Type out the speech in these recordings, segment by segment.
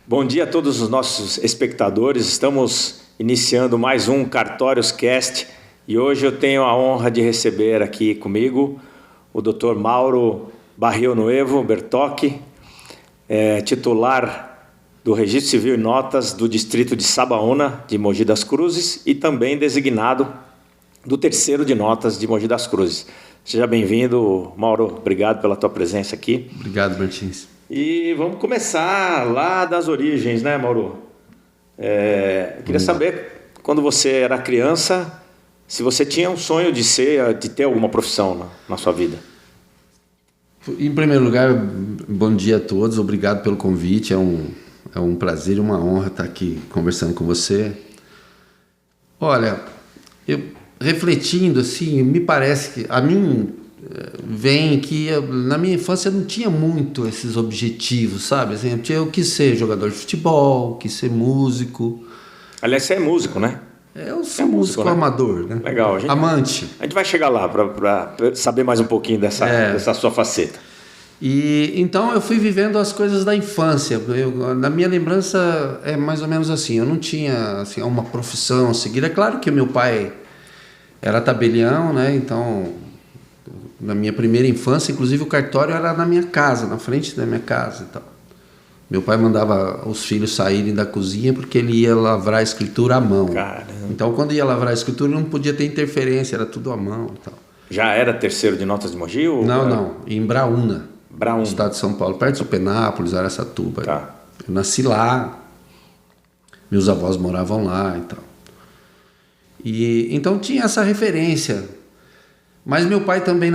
Bom dia a todos os nossos espectadores. Estamos iniciando mais um Cartórios Cast e hoje eu tenho a honra de receber aqui comigo o Dr. Mauro Barrionuevo Bertocchi, titular do Registro Civil e Notas do Distrito de Sabaúna, de Mogi das Cruzes, e também designado do Terceiro de Notas de Mogi das Cruzes. Seja bem-vindo, Mauro. Obrigado pela tua presença aqui. Obrigado, Martins. E vamos começar lá das origens, né, Mauro? Eu queria saber, quando você era criança, se você tinha um sonho de ter alguma profissão na sua vida. Em primeiro lugar, bom dia a todos. Obrigado pelo convite. É um prazer e uma honra estar aqui conversando com você. Olha, eu refletindo assim, me parece que a mim vem que na minha infância eu não tinha muito esses objetivos, sabe? Assim, eu quis ser jogador de futebol, quis ser músico. Aliás, você é músico, né? Eu sou músico, né? Amador, né? Legal. Amante. A gente vai chegar lá para saber mais um pouquinho dessa sua faceta. E então eu fui vivendo as coisas da infância. Na minha lembrança é mais ou menos assim. Eu não tinha assim, uma profissão a seguir. É claro que meu pai era tabelião, né? Então, na minha primeira infância, inclusive o cartório era na minha casa, na frente da minha casa e tal. Meu pai mandava os filhos saírem da cozinha porque ele ia lavrar a escritura à mão. Caramba. Então, quando ia lavrar a escritura, não podia ter interferência, era tudo à mão e tal. Já era terceiro de notas de Mogi? Não, em Braúna. Braúna. No estado de São Paulo, perto de Penápolis, Araçatuba. Tá. Eu nasci lá, meus avós moravam lá e tal. E então tinha essa referência. Mas meu pai também,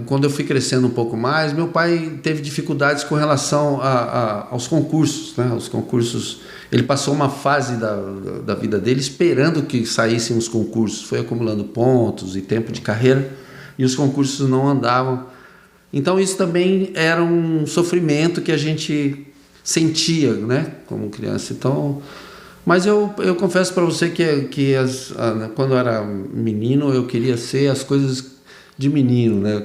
quando eu fui crescendo um pouco mais, meu pai teve dificuldades com relação aos concursos, né? Os concursos, ele passou uma fase da vida dele esperando que saíssem os concursos, foi acumulando pontos e tempo de carreira, e os concursos não andavam. Então isso também era um sofrimento que a gente sentia, né, como criança. Então, mas eu confesso para você que quando eu era menino eu queria ser as coisas de menino, né?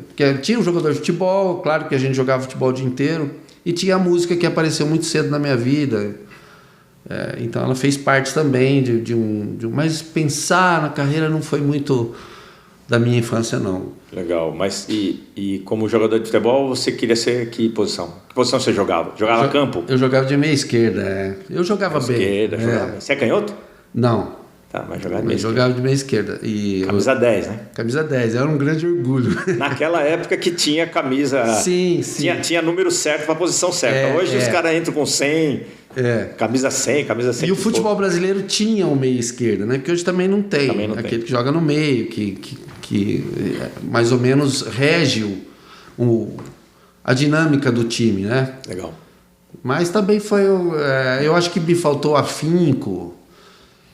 Porque tinha um jogador de futebol, claro que a gente jogava futebol o dia inteiro, e tinha a música que apareceu muito cedo na minha vida. Então ela fez parte também mas pensar na carreira não foi muito da minha infância, não. Legal, mas e como jogador de futebol, você queria ser que posição? Que posição você jogava? Jogava campo? Eu jogava de meia esquerda, Eu jogava bem. Jogava bem. Você é canhoto? Não. Tá, mas jogava de meia esquerda. Jogava de meia esquerda. Camisa 10, né? Camisa 10, era um grande orgulho. Naquela época que tinha camisa... Sim. Tinha número certo para a posição certa. Hoje os caras entram com 100, camisa 100, camisa 100. E o futebol brasileiro tinha um meia esquerda, né? Porque hoje também não tem. Aquele que joga no meio, que mais ou menos rege a dinâmica do time, né? Legal. Mas também foi... eu acho que me faltou afinco.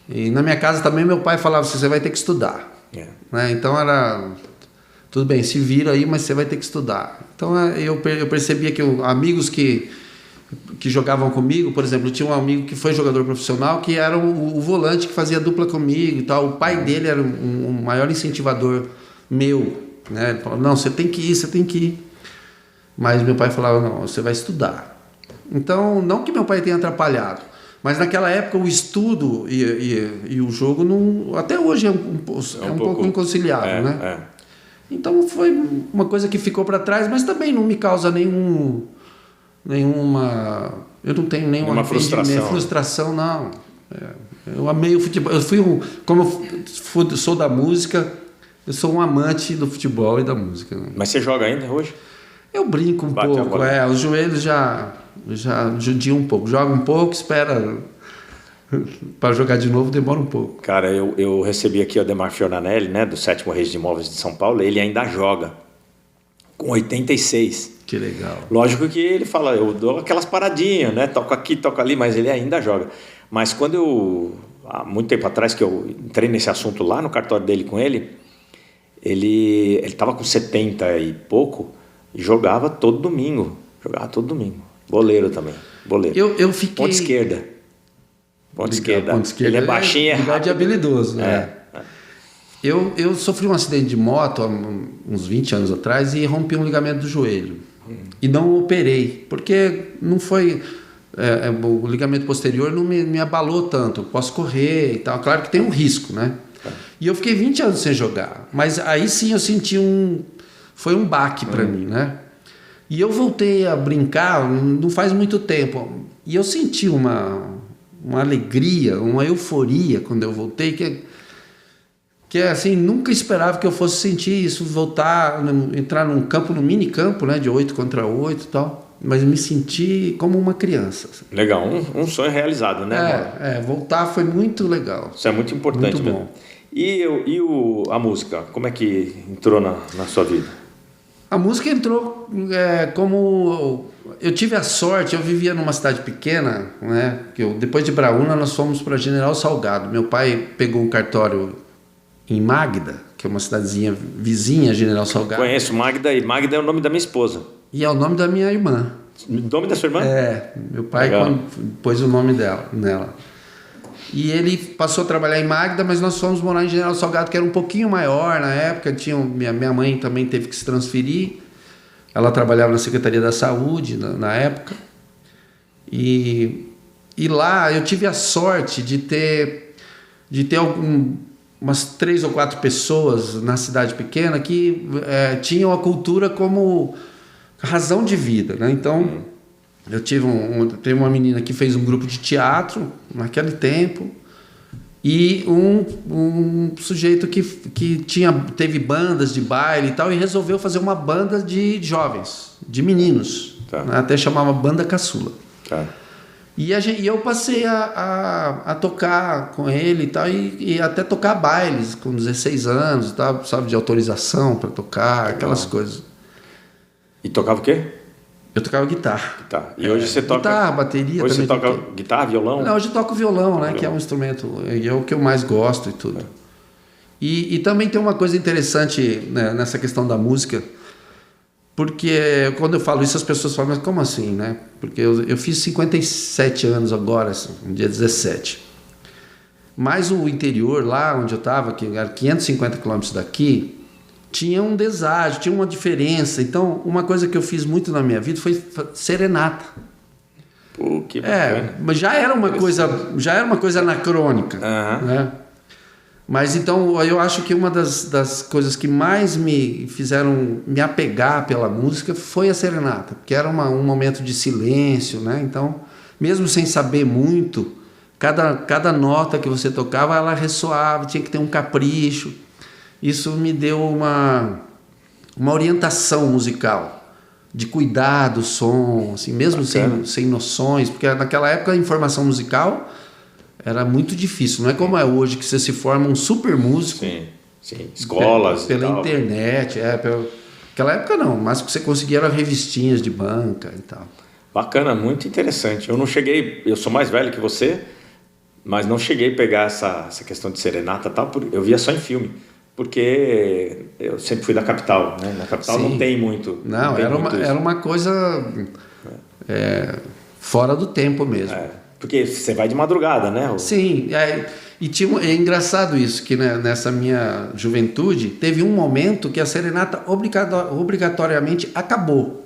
E na minha casa também meu pai falava assim, você vai ter que estudar. Né? Então era... Tudo bem, se vira aí, mas você vai ter que estudar. Então eu percebia que amigos que jogavam comigo, por exemplo, eu tinha um amigo que foi jogador profissional, que era o volante que fazia dupla comigo e tal. O pai dele era um maior incentivador meu, né? Ele falou, não, você tem que ir. Mas meu pai falava, não, você vai estudar. Então, não que meu pai tenha atrapalhado, mas naquela época o estudo e o jogo até hoje é um pouco inconciliável, né? Então foi uma coisa que ficou para trás, mas também não me causa nenhuma... Eu não tenho nenhuma frustração, não. Eu amei o futebol. Como eu sou da música, eu sou um amante do futebol e da música. Né? Mas você joga ainda hoje? Eu brinco um pouco. Os joelhos já judiam um pouco. Joga um pouco, espera para jogar de novo, demora um pouco. Cara, eu recebi aqui o Ademar Fioranelli, né, do 7º Registro de Imóveis de São Paulo. Ele ainda joga com 86. Que legal. Lógico que ele fala, eu dou aquelas paradinhas, né? Toco aqui, toco ali, mas ele ainda joga. Mas quando há muito tempo atrás que eu entrei nesse assunto lá no cartório dele com ele estava com 70 e pouco e jogava todo domingo. Boleiro também. Eu fiquei... Ponta esquerda. Ele é baixinho, é rápido. De habilidoso, né? Eu sofri um acidente de moto há uns 20 anos atrás e rompi um ligamento do joelho. E não operei, porque não foi... o ligamento posterior não me abalou tanto. Eu posso correr e tal. Claro que tem um risco, né? E eu fiquei 20 anos sem jogar. Mas aí sim eu senti foi um baque para mim, né? E eu voltei a brincar não faz muito tempo. E eu senti uma alegria, uma euforia quando eu voltei, que assim, nunca esperava que eu fosse sentir isso, entrar num campo, num mini campo, né, de 8 contra 8 e tal, mas me senti como uma criança. Assim. Legal, um sonho realizado, né? Voltar foi muito legal. Isso é muito importante muito bom. Mesmo. E a música, como é que entrou na sua vida? A música entrou como... Eu tive a sorte, eu vivia numa cidade pequena, né? Depois de Braúna nós fomos para General Salgado. Meu pai pegou um cartório em Magda, que é uma cidadezinha vizinha a General Salgado. Conheço Magda, e Magda é o nome da minha esposa. E é o nome da minha irmã. O nome da sua irmã? Meu pai pôs o nome nela. E ele passou a trabalhar em Magda, mas nós fomos morar em General Salgado, que era um pouquinho maior na época. Minha mãe também teve que se transferir. Ela trabalhava na Secretaria da Saúde na época. E lá eu tive a sorte de ter umas 3 ou 4 pessoas na cidade pequena que tinham a cultura como razão de vida, né? Então, eu teve uma menina que fez um grupo de teatro naquele tempo e um sujeito que teve bandas de baile e tal e resolveu fazer uma banda de jovens, de meninos, né? Até chamava Banda Caçula. Tá. E eu passei a tocar com ele e tal, e até tocar bailes com 16 anos, e tal, sabe, de autorização para tocar, aquelas coisas. E tocava o quê? Eu tocava guitarra. E hoje você toca... Guitarra, bateria hoje também. Você toca guitarra, violão? Não, hoje eu toco violão, né, que é um instrumento, é o que eu mais gosto e tudo. E também tem uma coisa interessante, né, nessa questão da música, porque quando eu falo isso as pessoas falam, mas como assim, né? Porque eu fiz 57 anos agora, no dia 17. Mas o interior, lá onde eu estava, que era 550 quilômetros daqui, tinha um deságio, tinha uma diferença. Então, uma coisa que eu fiz muito na minha vida foi serenata. Pô, que bacana. Mas já era uma coisa anacrônica, né? Mas então eu acho que uma das coisas que mais me fizeram me apegar pela música foi a serenata, porque era um momento de silêncio, né? Então, mesmo sem saber muito, cada nota que você tocava, ela ressoava, tinha que ter um capricho. Isso me deu uma orientação musical, de cuidar do som, assim, mesmo sem noções, porque naquela época a informação musical era muito difícil, não é como é hoje que você se forma um super músico. Sim. Escolas pela internet, naquela época não, mas o que você conseguia eram revistinhas de banca e tal. Bacana, muito interessante. Eu sou mais velho que você, mas não cheguei a pegar essa questão de serenata e tal, eu via só em filme, porque eu sempre fui da capital, né? Na capital não tem muito. Não, era uma coisa fora do tempo mesmo. Porque você vai de madrugada, né? Sim, e é engraçado isso, que nessa minha juventude teve um momento que a serenata obrigatoriamente acabou,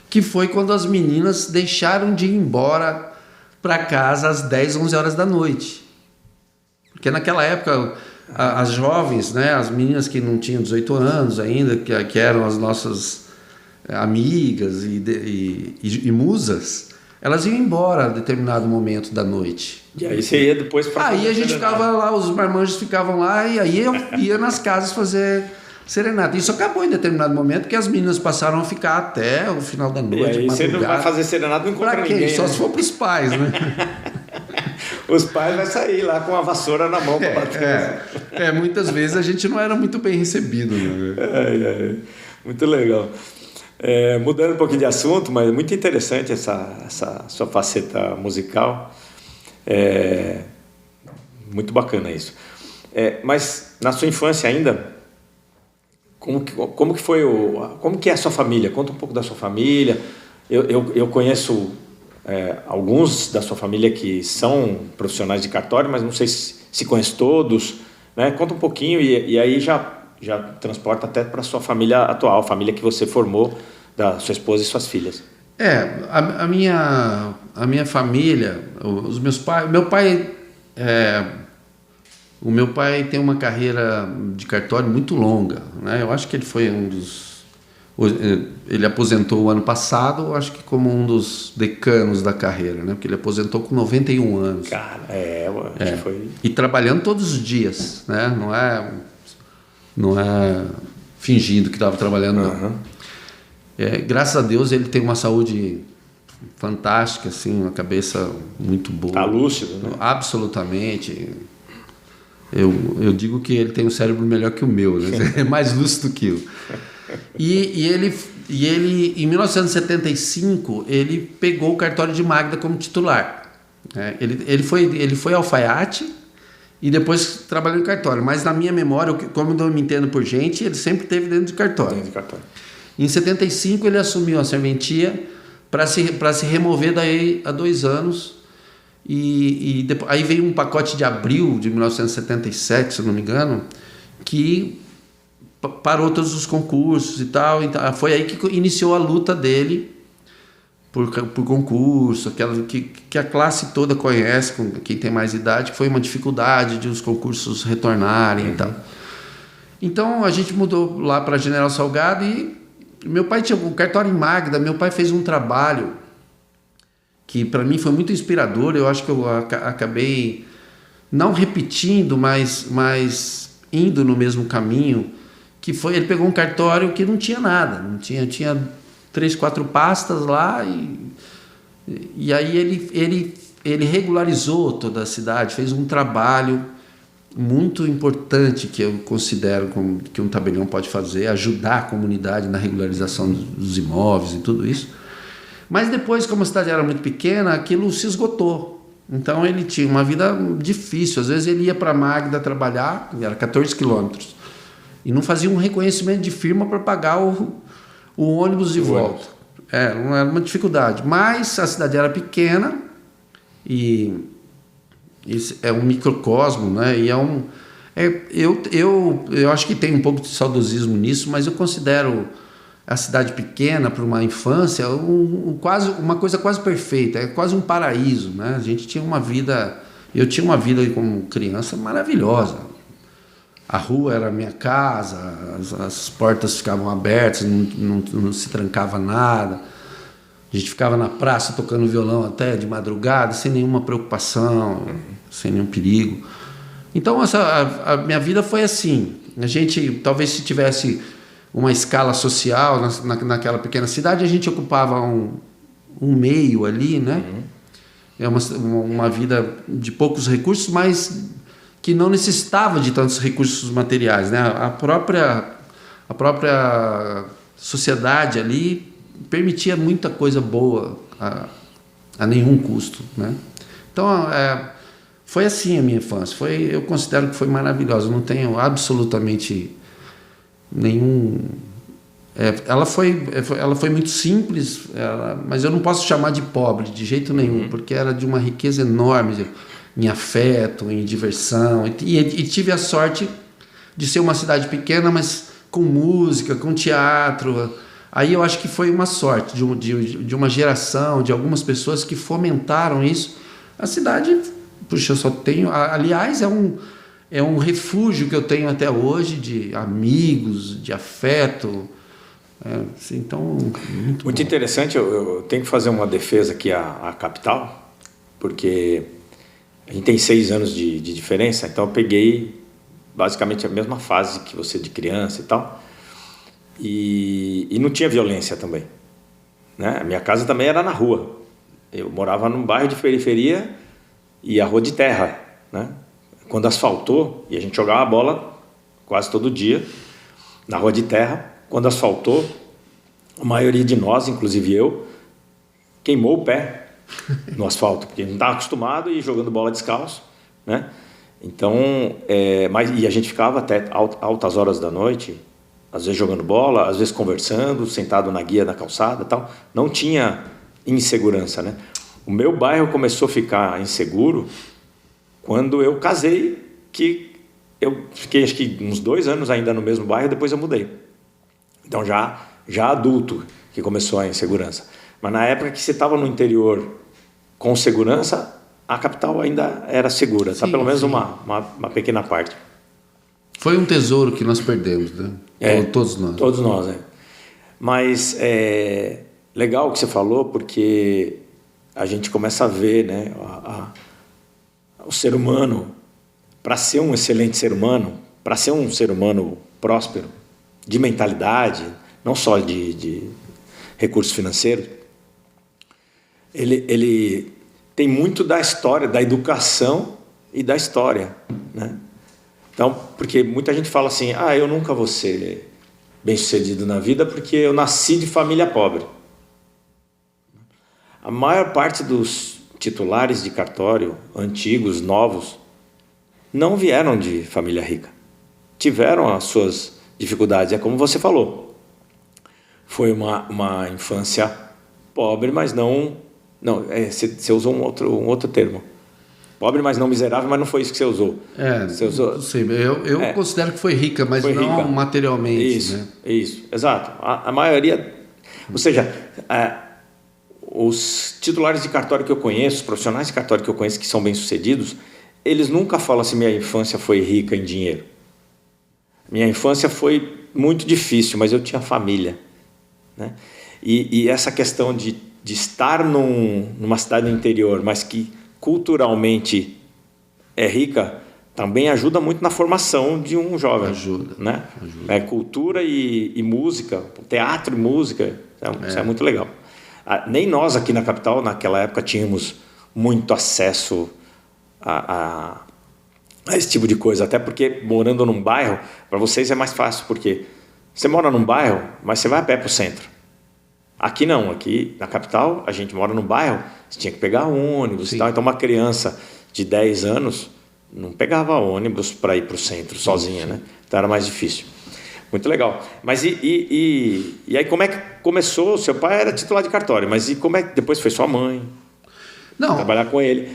que foi quando as meninas deixaram de ir embora para casa às 10, 11 horas da noite. Porque naquela época as jovens, né, as meninas que não tinham 18 anos ainda, que eram as nossas amigas e musas, elas iam embora a determinado momento da noite. E aí você ia depois para... Aí a gente ficava lá, os marmanjos ficavam lá, e aí eu ia nas casas fazer serenata. Isso acabou em determinado momento, porque as meninas passaram a ficar até o final da noite. E aí você não vai fazer serenata, não encontra ninguém. Só se for para os pais, né? Os pais vão sair lá com a vassoura na mão para bater. Muitas vezes a gente não era muito bem recebido. Né? Muito legal. Mudando um pouquinho de assunto, mas muito interessante essa sua faceta musical. Muito bacana isso. Mas na sua infância ainda, como que foi como que é a sua família? Conta um pouco da sua família. Eu conheço alguns da sua família que são profissionais de cartório, mas não sei se conhece todos, né? Conta um pouquinho e aí já transporta até para a sua família atual, a família que você formou, da sua esposa e suas filhas. A minha família, os meus pais, o meu pai tem uma carreira de cartório muito longa, né? Eu acho que ele foi ele aposentou o ano passado, eu acho que como um dos decanos da carreira, né? Porque ele aposentou com 91 anos. Cara, acho que foi... E trabalhando todos os dias, né? Não é fingindo que estava trabalhando, não. Graças a Deus ele tem uma saúde fantástica, assim, uma cabeça muito boa. Tá lúcido, né? Absolutamente. Eu digo que ele tem um cérebro melhor que o meu, né? É mais lúcido que eu. E ele, em 1975, ele pegou o cartório de Magda como titular. Ele foi alfaiate e depois trabalhou em cartório. Mas na minha memória, como eu me entendo por gente, ele sempre esteve dentro de cartório. Em 75 ele assumiu a serventia para se remover daí há 2 anos. E depois, aí veio um pacote de abril de 1977, se eu não me engano, que parou todos os concursos e tal. Então, foi aí que iniciou a luta dele por concurso, aquela que a classe toda conhece, quem tem mais idade, que foi uma dificuldade de os concursos retornarem e tal. Então a gente mudou lá para General Salgado e meu pai tinha um cartório em Magda. Meu pai fez um trabalho que para mim foi muito inspirador. Eu acho que eu acabei não repetindo, mas indo no mesmo caminho, que foi, ele pegou um cartório que não tinha nada, tinha 3, 4 pastas lá e aí ele regularizou toda a cidade, fez um trabalho muito importante que eu considero que um tabelião pode fazer, ajudar a comunidade na regularização dos imóveis e tudo isso. Mas depois, como a cidade era muito pequena, aquilo se esgotou. Então ele tinha uma vida difícil. Às vezes ele ia para Magda trabalhar, era 14 quilômetros, e não fazia um reconhecimento de firma para pagar o ônibus de volta. Não era uma dificuldade. Mas a cidade era pequena e é um microcosmo, né? E eu acho que tem um pouco de saudosismo nisso, mas eu considero a cidade pequena para uma infância uma coisa quase perfeita, é quase um paraíso, né? A gente tinha uma vida, eu tinha uma vida como criança maravilhosa. A rua era a minha casa, as portas ficavam abertas, não se trancava nada. A gente ficava na praça tocando violão até de madrugada, sem nenhuma preocupação, sem nenhum perigo. Então a minha vida foi assim. A gente, talvez se tivesse uma escala social naquela pequena cidade, a gente ocupava um meio ali, né? É uma vida de poucos recursos, mas que não necessitava de tantos recursos materiais, né? A própria sociedade ali permitia muita coisa boa a nenhum custo, né? Então foi assim a minha infância. Eu considero que foi maravilhosa. Eu não tenho absolutamente nenhum. Ela foi muito simples, mas eu não posso chamar de pobre de jeito nenhum, porque era de uma riqueza enorme em afeto, em diversão, e tive a sorte de ser uma cidade pequena, mas com música, com teatro. Aí eu acho que foi uma sorte de uma geração, de algumas pessoas que fomentaram isso. A cidade, puxa, eu só tenho... Aliás, é um refúgio que eu tenho até hoje de amigos, de afeto. Então, muito interessante. Eu tenho que fazer uma defesa aqui à capital, porque a gente tem 6 anos de diferença, então eu peguei basicamente a mesma fase que você de criança e tal, e não tinha violência também, né? A minha casa também era na rua. Eu morava num bairro de periferia e a rua de terra, né? Quando asfaltou, e a gente jogava bola quase todo dia na rua de terra, quando asfaltou, a maioria de nós, inclusive eu, queimou o pé no asfalto, porque não estava acostumado a ir jogando bola descalço, né? Então, e a gente ficava até altas horas da noite, às vezes jogando bola, às vezes conversando, sentado na guia da calçada e tal. Não tinha insegurança, né? O meu bairro começou a ficar inseguro quando eu casei, que eu fiquei acho que uns 2 anos ainda no mesmo bairro, depois eu mudei. Então já adulto que começou a insegurança. Mas na época que você estava no interior com segurança, a capital ainda era segura, tá? Pelo menos uma pequena parte. Foi um tesouro que nós perdemos, né? Todos nós. Todos nós, né? Mas é legal o que você falou, porque a gente começa a ver, né, o ser humano, para ser um excelente ser humano, para ser um ser humano próspero, de mentalidade, não só de recursos financeiros, ele tem muito da história, da educação e da história, né? Então, porque muita gente fala assim, eu nunca vou ser bem-sucedido na vida porque eu nasci de família pobre. A maior parte dos titulares de cartório, antigos, novos, não vieram de família rica. Tiveram as suas dificuldades, é como você falou. Foi uma infância pobre, mas não... você usou um outro termo. Pobre, mas não miserável, mas não foi isso que você usou. Você usou... Sim, eu considero que foi rica, mas foi não rica. Materialmente. Isso, né? Isso, exato. A maioria... Ou seja, os titulares de cartório que eu conheço, os profissionais de cartório que eu conheço que são bem-sucedidos, eles nunca falam assim, minha infância foi rica em dinheiro. Minha infância foi muito difícil, mas eu tinha família, né? E essa questão de estar numa cidade do interior, mas que culturalmente é rica, também ajuda muito na formação de um jovem. Ajuda. Né? Cultura e música, teatro e música, isso é muito legal. Nem nós aqui na capital, naquela época, tínhamos muito acesso a esse tipo de coisa, até porque morando num bairro, para vocês é mais fácil, porque você mora num bairro, mas você vai a pé para o centro. Aqui não, aqui na capital, a gente mora num bairro, você tinha que pegar ônibus e tal, então uma criança de 10 anos não pegava ônibus para ir para o centro sozinha, né? Então era mais difícil. Muito legal. Mas e aí como é que começou? Seu pai era titular de cartório, mas e como é que depois foi sua mãe? Não. Trabalhar com ele.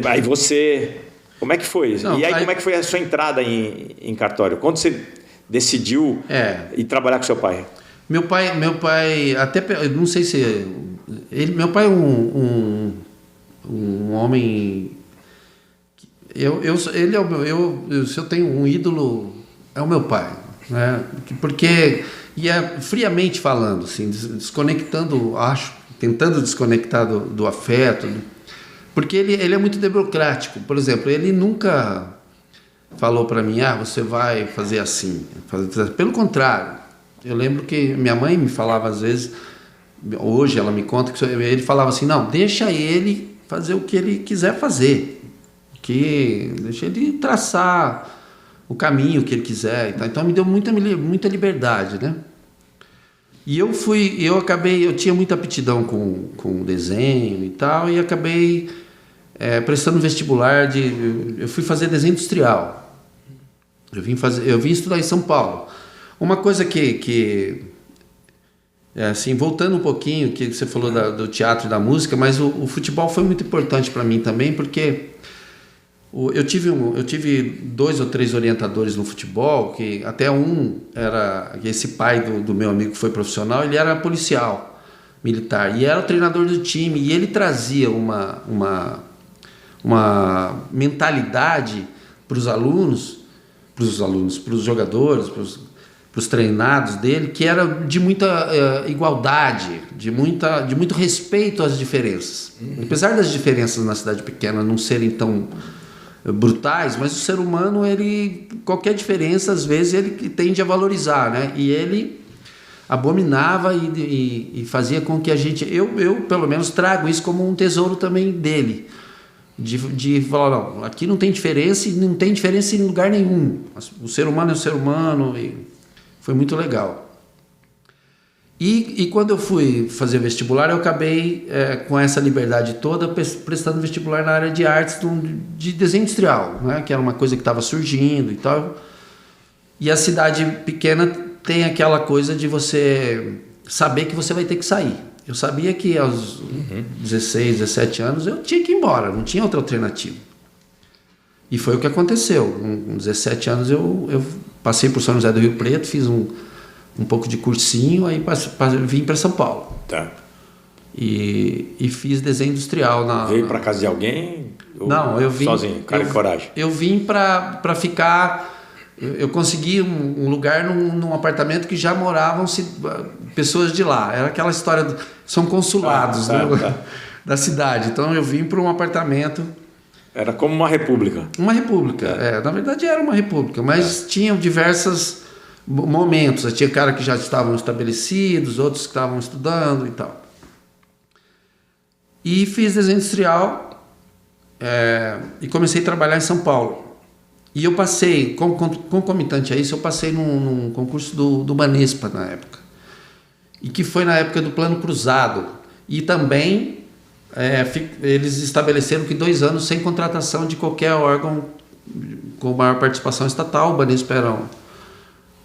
Aí você... Como é que foi? Não, e aí como é que foi a sua entrada em cartório? Quando você decidiu ir trabalhar com seu pai? Meu pai até não sei se meu pai é um homem. Ele é o meu. Se eu tenho um ídolo, é o meu pai, né? Porque friamente falando, assim, desconectando, tentando desconectar do afeto, porque ele é muito democrático. Por exemplo, ele nunca falou para mim, você vai fazer assim. Pelo contrário. Eu lembro que minha mãe me falava às vezes, hoje ela me conta que ele falava assim, não, deixa ele fazer o que ele quiser fazer, deixa ele traçar o caminho que ele quiser, então me deu muita liberdade, né? E eu tinha muita aptidão com desenho e tal, e acabei prestando vestibular eu fui fazer desenho industrial. Eu vim estudar em São Paulo. Uma coisa que assim, voltando um pouquinho, que você falou do teatro e da música, mas o futebol foi muito importante para mim também, porque eu tive 2 ou 3 orientadores no futebol, que até era esse pai do meu amigo que foi profissional, ele era policial militar e era o treinador do time, e ele trazia uma mentalidade para os jogadores, para os treinados dele, que era de muita igualdade, de muito respeito às diferenças. Apesar das diferenças na cidade pequena não serem tão brutais, mas o ser humano, qualquer diferença, às vezes, ele tende a valorizar, né? E ele abominava e fazia com que a gente... Eu, pelo menos, trago isso como um tesouro também dele. De falar, não, aqui não tem diferença e não tem diferença em lugar nenhum. O ser humano é o ser humano e... Foi muito legal. E quando eu fui fazer vestibular, eu acabei com essa liberdade toda prestando vestibular na área de artes de desenho industrial, né? Que era uma coisa que estava surgindo e tal. E a cidade pequena tem aquela coisa de você saber que você vai ter que sair. Eu sabia que aos 16, 17 anos eu tinha que ir embora, não tinha outra alternativa. E foi o que aconteceu. Com 17 anos eu passei por São José do Rio Preto, fiz um pouco de cursinho, aí vim para São Paulo. Tá. E fiz desenho industrial. Veio para casa de alguém? Não, eu vim... Sozinho, cara de coragem? Eu vim para ficar... Eu consegui um lugar num apartamento que já moravam pessoas de lá. Era aquela história... São consulados da cidade. Então eu vim para um apartamento... Era como uma república. Uma república, na verdade era uma república, mas tinham diversos momentos. Tinha cara que já estavam estabelecidos, outros que estavam estudando e tal. E fiz desenho industrial e comecei a trabalhar em São Paulo. E eu passei, concomitante a isso, eu passei num concurso do Banespa na época. E que foi na época do Plano Cruzado. E também eles estabeleceram que 2 anos sem contratação de qualquer órgão com maior participação estatal. O Banespa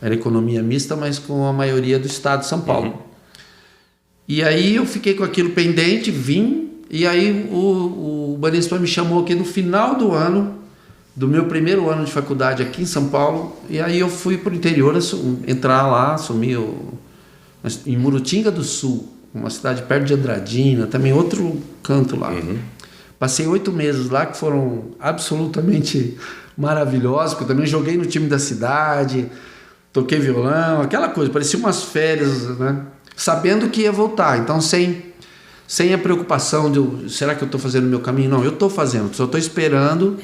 era economia mista, mas com a maioria do estado de São Paulo. Uhum. E aí eu fiquei com aquilo pendente, vim, e aí o Banespa me chamou aqui no final do ano, do meu primeiro ano de faculdade aqui em São Paulo, e aí eu fui para o interior entrar lá, assumi em Murutinga do Sul, uma cidade perto de Andradina, também outro canto lá. Uhum. Passei 8 meses lá que foram absolutamente maravilhosos, porque eu também joguei no time da cidade, toquei violão, aquela coisa, parecia umas férias, né? Sabendo que ia voltar, então sem a preocupação de será que eu estou fazendo o meu caminho? Não, eu estou fazendo, só estou esperando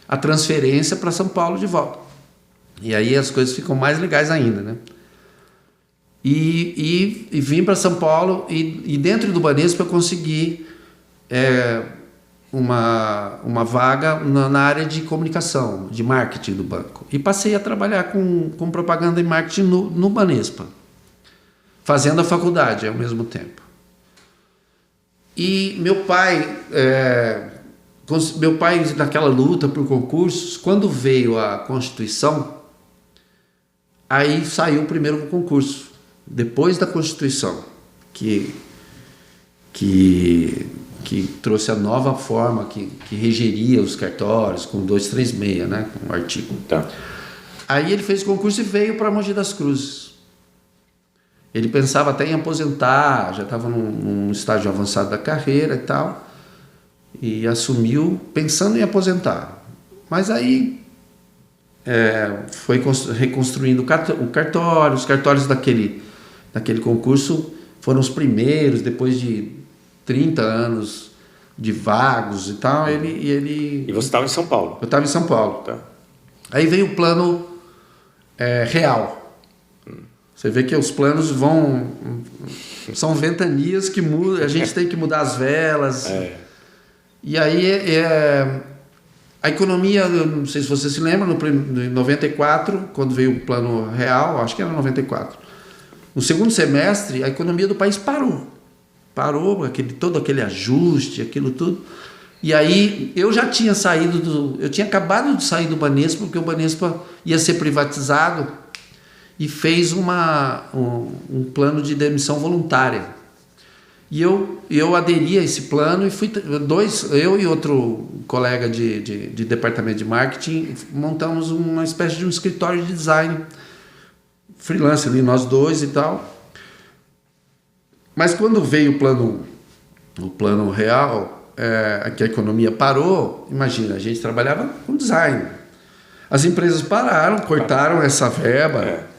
a transferência para São Paulo de volta. E aí as coisas ficam mais legais ainda, né? E vim para São Paulo e dentro do Banespa eu consegui uma vaga na área de comunicação, de marketing do banco. E passei a trabalhar com propaganda e marketing no Banespa, fazendo a faculdade ao mesmo tempo. E meu pai naquela luta por concursos, quando veio a Constituição, aí saiu o primeiro concurso. Depois da Constituição, que trouxe a nova forma que regeria os cartórios com 236, né, com o artigo. Tá. Aí ele fez o concurso e veio para Mogi das Cruzes. Ele pensava até em aposentar, já estava num estágio avançado da carreira e tal, e assumiu pensando em aposentar. Mas aí foi reconstruindo o cartório, os cartórios daquele concurso foram os primeiros, depois de 30 anos de vagos e tal. E você estava em São Paulo? Eu estava em São Paulo. Tá. Aí veio o plano real. Você vê que os planos são ventanias que mudam, a gente tem que mudar as velas. E aí a economia, eu não sei se você se lembra, em 94, quando veio o plano real, acho que era 94, no segundo semestre a economia do país parou, todo aquele ajuste, aquilo tudo. E aí eu já tinha eu tinha acabado de sair do Banespa, porque o Banespa ia ser privatizado, e fez um plano de demissão voluntária. E eu aderi a esse plano e eu e outro colega de departamento de marketing montamos uma espécie de um escritório de design freelance ali, nós dois e tal. Mas quando veio o plano real, que a economia parou, imagina, a gente trabalhava com design. As empresas pararam, cortaram essa verba.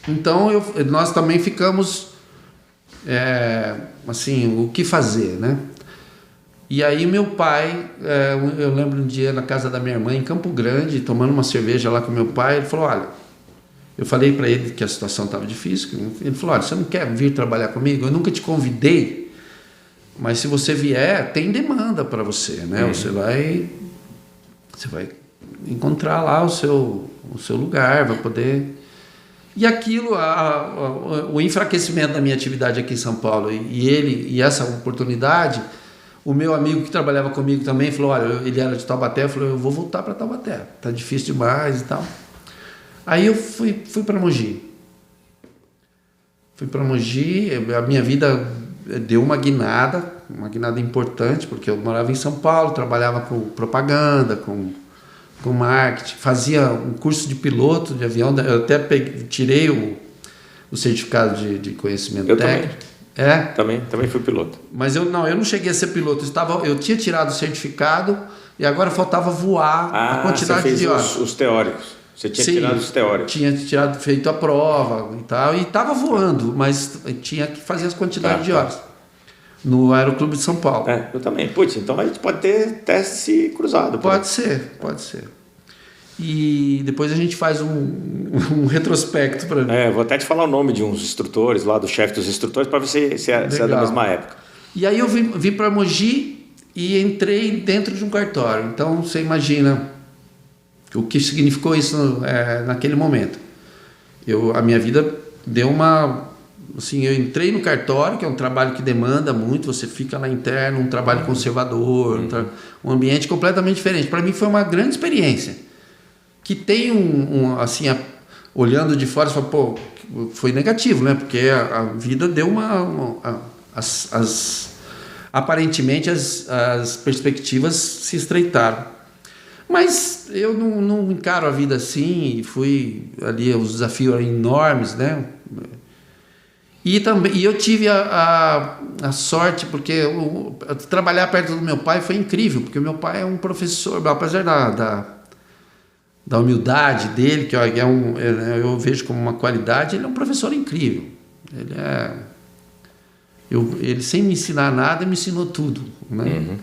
Então nós também ficamos assim, o que fazer, né? E aí meu pai, eu lembro um dia na casa da minha mãe em Campo Grande, tomando uma cerveja lá com meu pai, ele falou, olha, eu falei para ele que a situação estava difícil, ele falou, olha, você não quer vir trabalhar comigo? Eu nunca te convidei, mas se você vier, tem demanda para você, né? Você vai encontrar lá o seu lugar, vai poder... E aquilo, o enfraquecimento da minha atividade aqui em São Paulo e essa oportunidade, o meu amigo que trabalhava comigo também falou, olha, ele era de Taubaté, falou, eu vou voltar para Taubaté, tá difícil demais e tal. Aí eu fui para Mogi. A minha vida deu uma guinada importante, porque eu morava em São Paulo, trabalhava com propaganda, com marketing, fazia um curso de piloto de avião, eu até tirei o certificado de conhecimento técnico. É? Também fui piloto. Mas eu não cheguei a ser piloto. Eu tinha tirado o certificado e agora faltava voar a quantidade você fez de horas. os teóricos. Você tinha tirado os teóricos. Tinha feito a prova e tal. E estava voando, mas tinha que fazer as quantidades de horas. No Aeroclube de São Paulo. Eu também. Putz, então a gente pode ter teste cruzado. Pode ser. E depois a gente faz um retrospecto para mim. Vou até te falar o nome de uns instrutores lá, do chefe dos instrutores, para ver se é da mesma época. E aí eu vim para Mogi e entrei dentro de um cartório. Então você imagina o que significou isso naquele momento. A minha vida deu uma... Assim, eu entrei no cartório, que é um trabalho que demanda muito, você fica lá interno, um trabalho conservador, um ambiente completamente diferente. Para mim foi uma grande experiência. Que tem olhando de fora, você fala, pô, foi negativo, né? Porque a vida deu aparentemente as perspectivas se estreitaram. Mas eu não encaro a vida assim, os desafios eram enormes, né? E eu tive a sorte, porque trabalhar perto do meu pai foi incrível, porque o meu pai é um professor, apesar da humildade dele, que eu vejo como uma qualidade, ele é um professor incrível. Ele sem me ensinar nada, me ensinou tudo, né?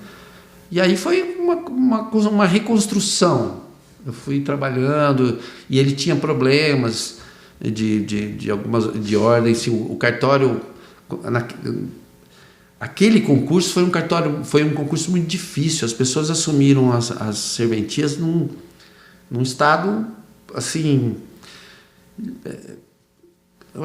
E aí foi uma reconstrução. Eu fui trabalhando e ele tinha problemas de ordem. O cartório, aquele concurso foi um concurso muito difícil. As pessoas assumiram as serventias num estado assim,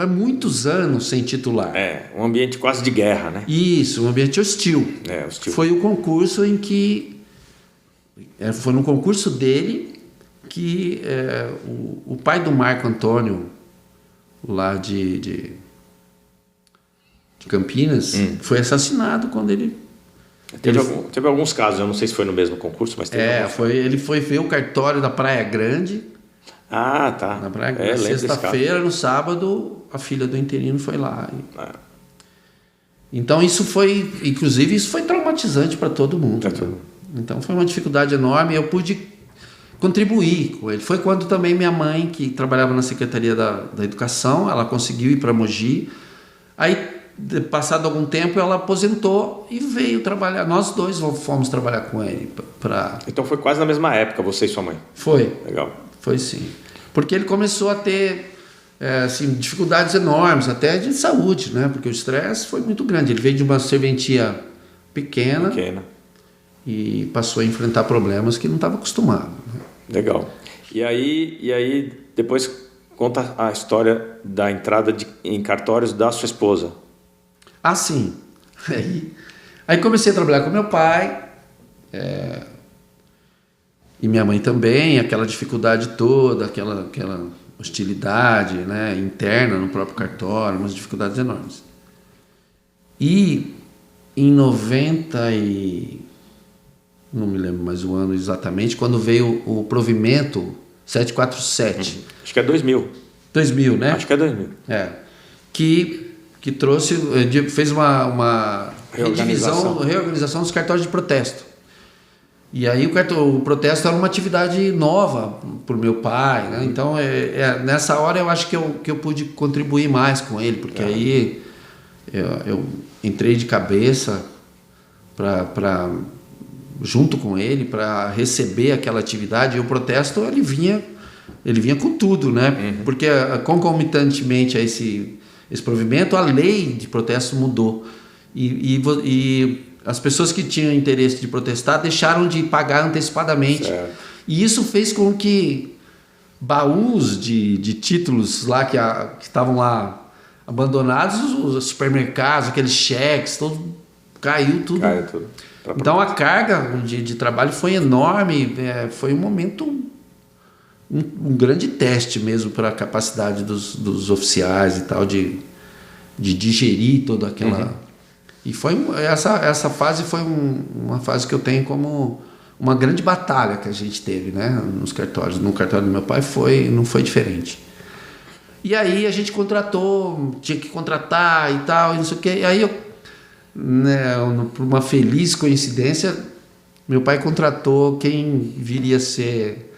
muitos anos sem titular. Um ambiente quase de guerra, né? Isso, um ambiente hostil. Hostil. Foi o concurso em que foi no concurso dele que o pai do Marco Antônio lá de Campinas foi assassinado quando ele Teve alguns casos, eu não sei se foi no mesmo concurso, mas teve ele foi ver o cartório da Praia Grande. Tá. Na Praia Grande. Sexta-feira, no sábado, a filha do interino foi lá. Então inclusive isso foi traumatizante para todo mundo. Então foi uma dificuldade enorme e eu pude contribuir com ele. Foi quando também minha mãe, que trabalhava na Secretaria da Educação, ela conseguiu ir para Mogi. Aí, passado algum tempo, ela aposentou e veio trabalhar. Nós dois fomos trabalhar com ele. Então foi quase na mesma época, você e sua mãe? Foi. Legal. Foi sim. Porque ele começou a ter dificuldades enormes, até de saúde, né? Porque o estresse foi muito grande. Ele veio de uma serventia pequena. E passou a enfrentar problemas que não estava acostumado. Legal. E aí depois conta a história da entrada em cartórios da sua esposa. Sim. Aí comecei a trabalhar com meu pai, e minha mãe também, aquela dificuldade toda, aquela hostilidade, né, interna no próprio cartório, umas dificuldades enormes. E em 90 não me lembro mais o ano exatamente, quando veio o provimento 747. Acho que é 2000. 2000, né? Acho que é 2000. Que trouxe, fez uma reorganização dos cartórios de protesto. E aí o protesto era uma atividade nova para o meu pai, né? Então nessa hora eu acho que eu pude contribuir mais com ele, porque aí eu entrei de cabeça junto com ele para receber aquela atividade. E o protesto ele vinha com tudo, né? Porque concomitantemente a esse provimento, a lei de protesto mudou e as pessoas que tinham interesse de protestar deixaram de pagar antecipadamente. Certo. E isso fez com que baús de títulos lá que estavam lá abandonados, os supermercados, aqueles cheques, caiu tudo. Então a carga de trabalho foi enorme, foi um momento, um grande teste mesmo para a capacidade dos oficiais e tal de digerir toda aquela... E foi essa fase foi uma fase que eu tenho como uma grande batalha que a gente teve, né, nos cartórios. No cartório do meu pai não foi diferente. E aí a gente contratou, tinha que contratar e tal, e não sei o quê. E aí né, por uma feliz coincidência, meu pai contratou quem viria a ser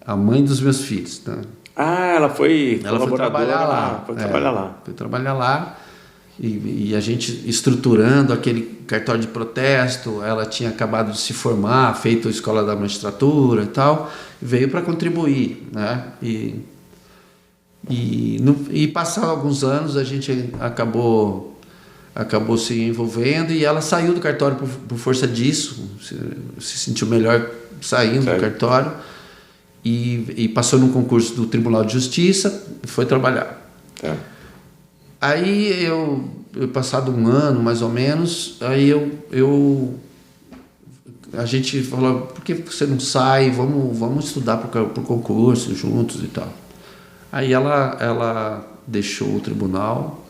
a mãe dos meus filhos. Né? Ela foi trabalhar lá. Foi trabalhar lá. E a gente estruturando aquele cartório de protesto, ela tinha acabado de se formar, feito a escola da magistratura e tal, veio para contribuir, né? E passados alguns anos a gente acabou se envolvendo e ela saiu do cartório por força disso, se sentiu melhor saindo do cartório e passou num concurso do Tribunal de Justiça e foi trabalhar. Aí eu passado um ano mais ou menos, aí a gente falou, por que você não sai? Vamos estudar para o concurso juntos e tal. Aí ela deixou o tribunal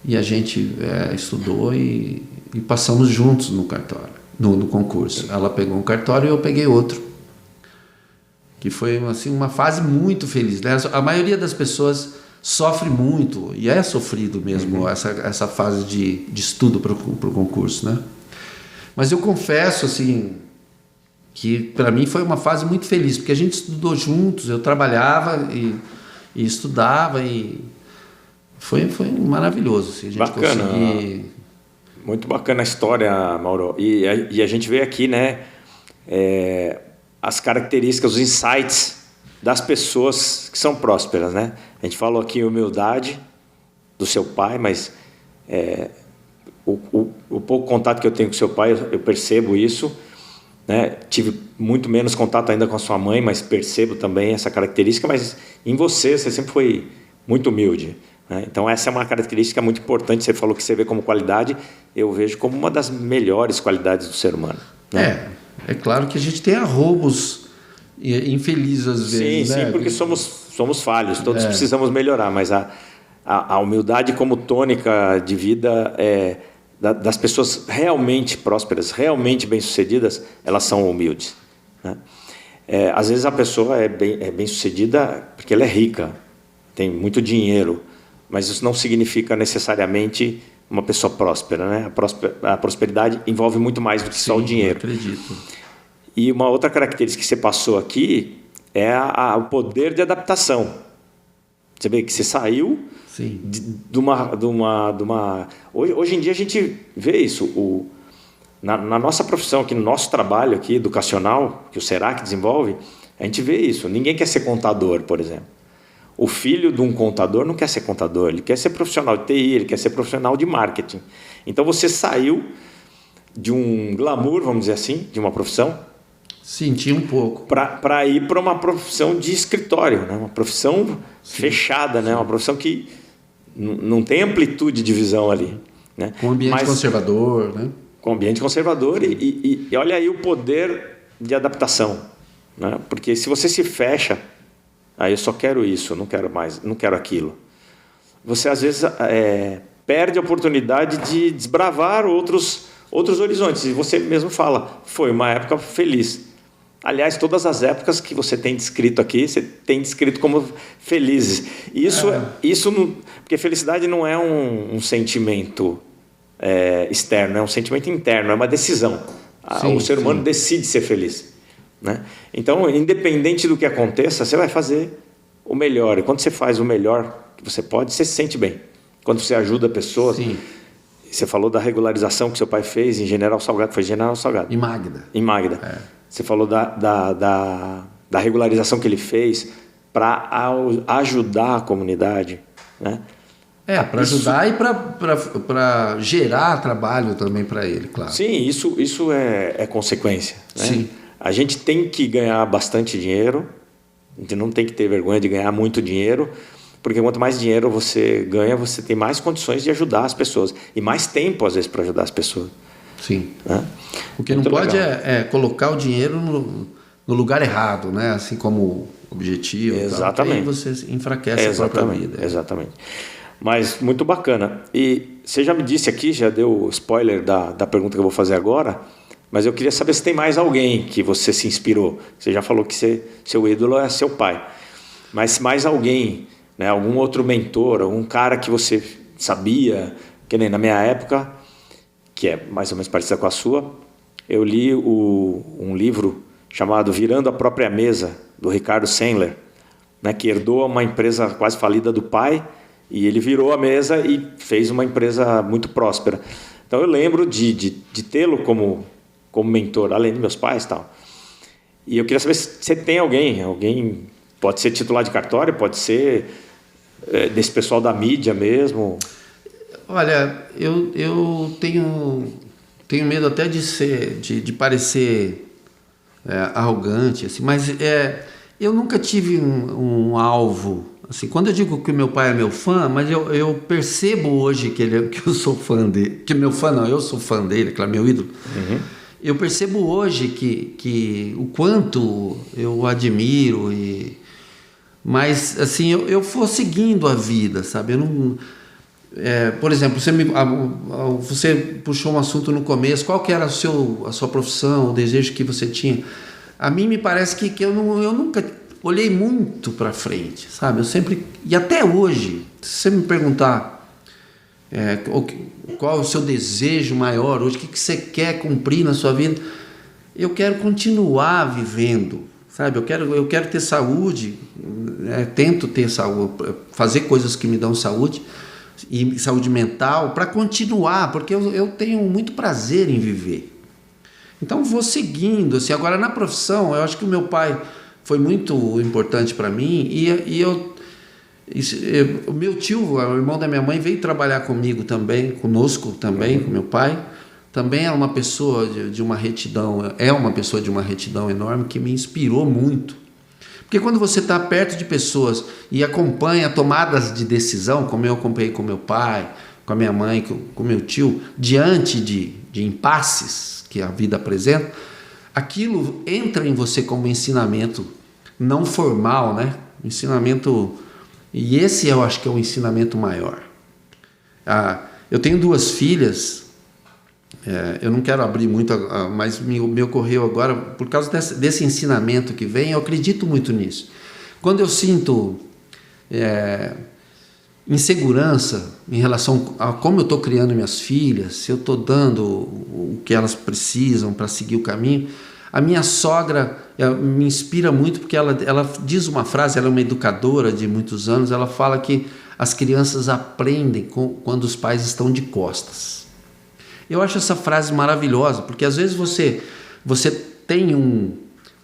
e a gente estudou e passamos juntos no cartório, no concurso. Ela pegou um cartório e eu peguei outro. Que foi assim, uma fase muito feliz. Né? A maioria das pessoas sofre muito, e é sofrido mesmo essa fase de estudo para o concurso, né? Mas eu confesso assim que para mim foi uma fase muito feliz, porque a gente estudou juntos, eu trabalhava e estudava e foi maravilhoso assim, a gente bacana. conseguir... Muito bacana a história, Mauro, e a gente vê aqui, né, as características, os insights das pessoas que são prósperas, né? A gente falou aqui humildade do seu pai, mas o pouco contato que eu tenho com seu pai, eu percebo isso, né? Tive muito menos contato ainda com a sua mãe, mas percebo também essa característica. Mas em você sempre foi muito humilde, né? Então essa é uma característica muito importante. Você falou que você vê como qualidade, eu vejo como uma das melhores qualidades do ser humano, né? É claro que a gente tem arroubos infelizes às vezes, sim, né? Sim, porque somos falhos, todos precisamos melhorar, mas a humildade como tônica de vida das pessoas realmente prósperas, realmente bem-sucedidas, elas são humildes, né? Às vezes a pessoa é bem-sucedida porque ela é rica, tem muito dinheiro, mas isso não significa necessariamente uma pessoa próspera, né? A prosperidade envolve muito mais do que só o dinheiro. Eu acredito. E uma outra característica que você passou aqui é o poder de adaptação. Você vê que você saiu de uma... Hoje em dia a gente vê isso. Na nossa profissão, aqui no nosso trabalho aqui, educacional, que o Serac desenvolve, a gente vê isso. Ninguém quer ser contador, por exemplo. O filho de um contador não quer ser contador, ele quer ser profissional de TI, ele quer ser profissional de marketing. Então você saiu de um glamour, vamos dizer assim, de uma profissão, senti um pouco. Para ir para uma profissão de escritório, né? Uma profissão fechada, né? Uma profissão que não tem amplitude de visão ali, né? Com ambiente conservador, né? Com ambiente conservador e olha aí o poder de adaptação, né? Porque se você se fecha, eu só quero isso, não quero mais, não quero aquilo. Você às vezes perde a oportunidade de desbravar outros horizontes. E você mesmo fala, foi uma época feliz. Aliás, todas as épocas que você tem descrito aqui, você tem descrito como felizes. Isso não, porque felicidade não é um sentimento externo, é um sentimento interno, é uma decisão. O ser humano decide ser feliz, né? Então, independente do que aconteça, você vai fazer o melhor. E quando você faz o melhor que você pode, você se sente bem. Quando você ajuda pessoas... Sim. Você falou da regularização que seu pai fez em General Salgado. Foi General Salgado? Em Magda. Em Magda. Você falou da regularização que ele fez para ajudar a comunidade, né? Para ajudar e para gerar trabalho também para ele, claro. Sim, isso é consequência, né? Sim. A gente tem que ganhar bastante dinheiro, a gente não tem que ter vergonha de ganhar muito dinheiro, porque quanto mais dinheiro você ganha, você tem mais condições de ajudar as pessoas. E mais tempo, às vezes, para ajudar as pessoas. Sim. Né? O que muito não pode é colocar o dinheiro no lugar errado, né? Assim como objetivo. Exatamente. Aí você enfraquece a própria vida. Exatamente. Mas muito bacana. E você já me disse aqui, já deu spoiler da pergunta que eu vou fazer agora, mas eu queria saber se tem mais alguém que você se inspirou. Você já falou que seu ídolo é seu pai. Mas mais alguém... né? Algum outro mentor, algum cara que você sabia, que nem na minha época, que é mais ou menos parecida com a sua, eu li um livro chamado Virando a Própria Mesa, do Ricardo Sandler, né? Que herdou uma empresa quase falida do pai, e ele virou a mesa e fez uma empresa muito próspera. Então eu lembro de tê-lo como mentor, além dos meus pais e tal. E eu queria saber se você tem alguém, pode ser titular de cartório, pode ser desse pessoal da mídia mesmo. Olha, eu tenho medo até de parecer arrogante, assim, mas eu nunca tive um alvo. Assim, quando eu digo que meu pai é meu fã, mas eu percebo hoje que eu sou fã dele, que meu fã não, eu sou fã dele, claro, meu ídolo. Uhum. Eu percebo hoje que o quanto eu o admiro, mas assim, eu vou seguindo a vida, sabe? Eu não, por exemplo, você puxou um assunto no começo, qual que era a sua profissão, o desejo que você tinha? A mim me parece que eu nunca olhei muito para frente, sabe? Eu sempre, e até hoje, se você me perguntar qual é o seu desejo maior hoje, o que você quer cumprir na sua vida, eu quero continuar vivendo, sabe? Eu quero ter saúde, tento ter saúde, fazer coisas que me dão saúde e saúde mental para continuar, porque eu tenho muito prazer em viver. Então vou seguindo, assim. Agora na profissão, eu acho que o meu pai foi muito importante para mim o meu tio, o irmão da minha mãe, veio trabalhar comigo também, conosco também, com meu pai. Também era uma pessoa de uma retidão, enorme que me inspirou muito. Porque quando você está perto de pessoas e acompanha tomadas de decisão, como eu acompanhei com meu pai, com a minha mãe, com meu tio, diante de impasses que a vida apresenta, aquilo entra em você como ensinamento não formal, né? Ensinamento. E esse eu acho que é o ensinamento maior. Eu tenho 2 filhas, eu não quero abrir muito, mas me ocorreu agora, por causa desse ensinamento que vem, eu acredito muito nisso. Quando eu sinto insegurança em relação a como eu estou criando minhas filhas, se eu estou dando o que elas precisam para seguir o caminho, a minha sogra me inspira muito, porque ela diz uma frase, ela é uma educadora de muitos anos, ela fala que as crianças aprendem quando os pais estão de costas. Eu acho essa frase maravilhosa, porque às vezes você tem um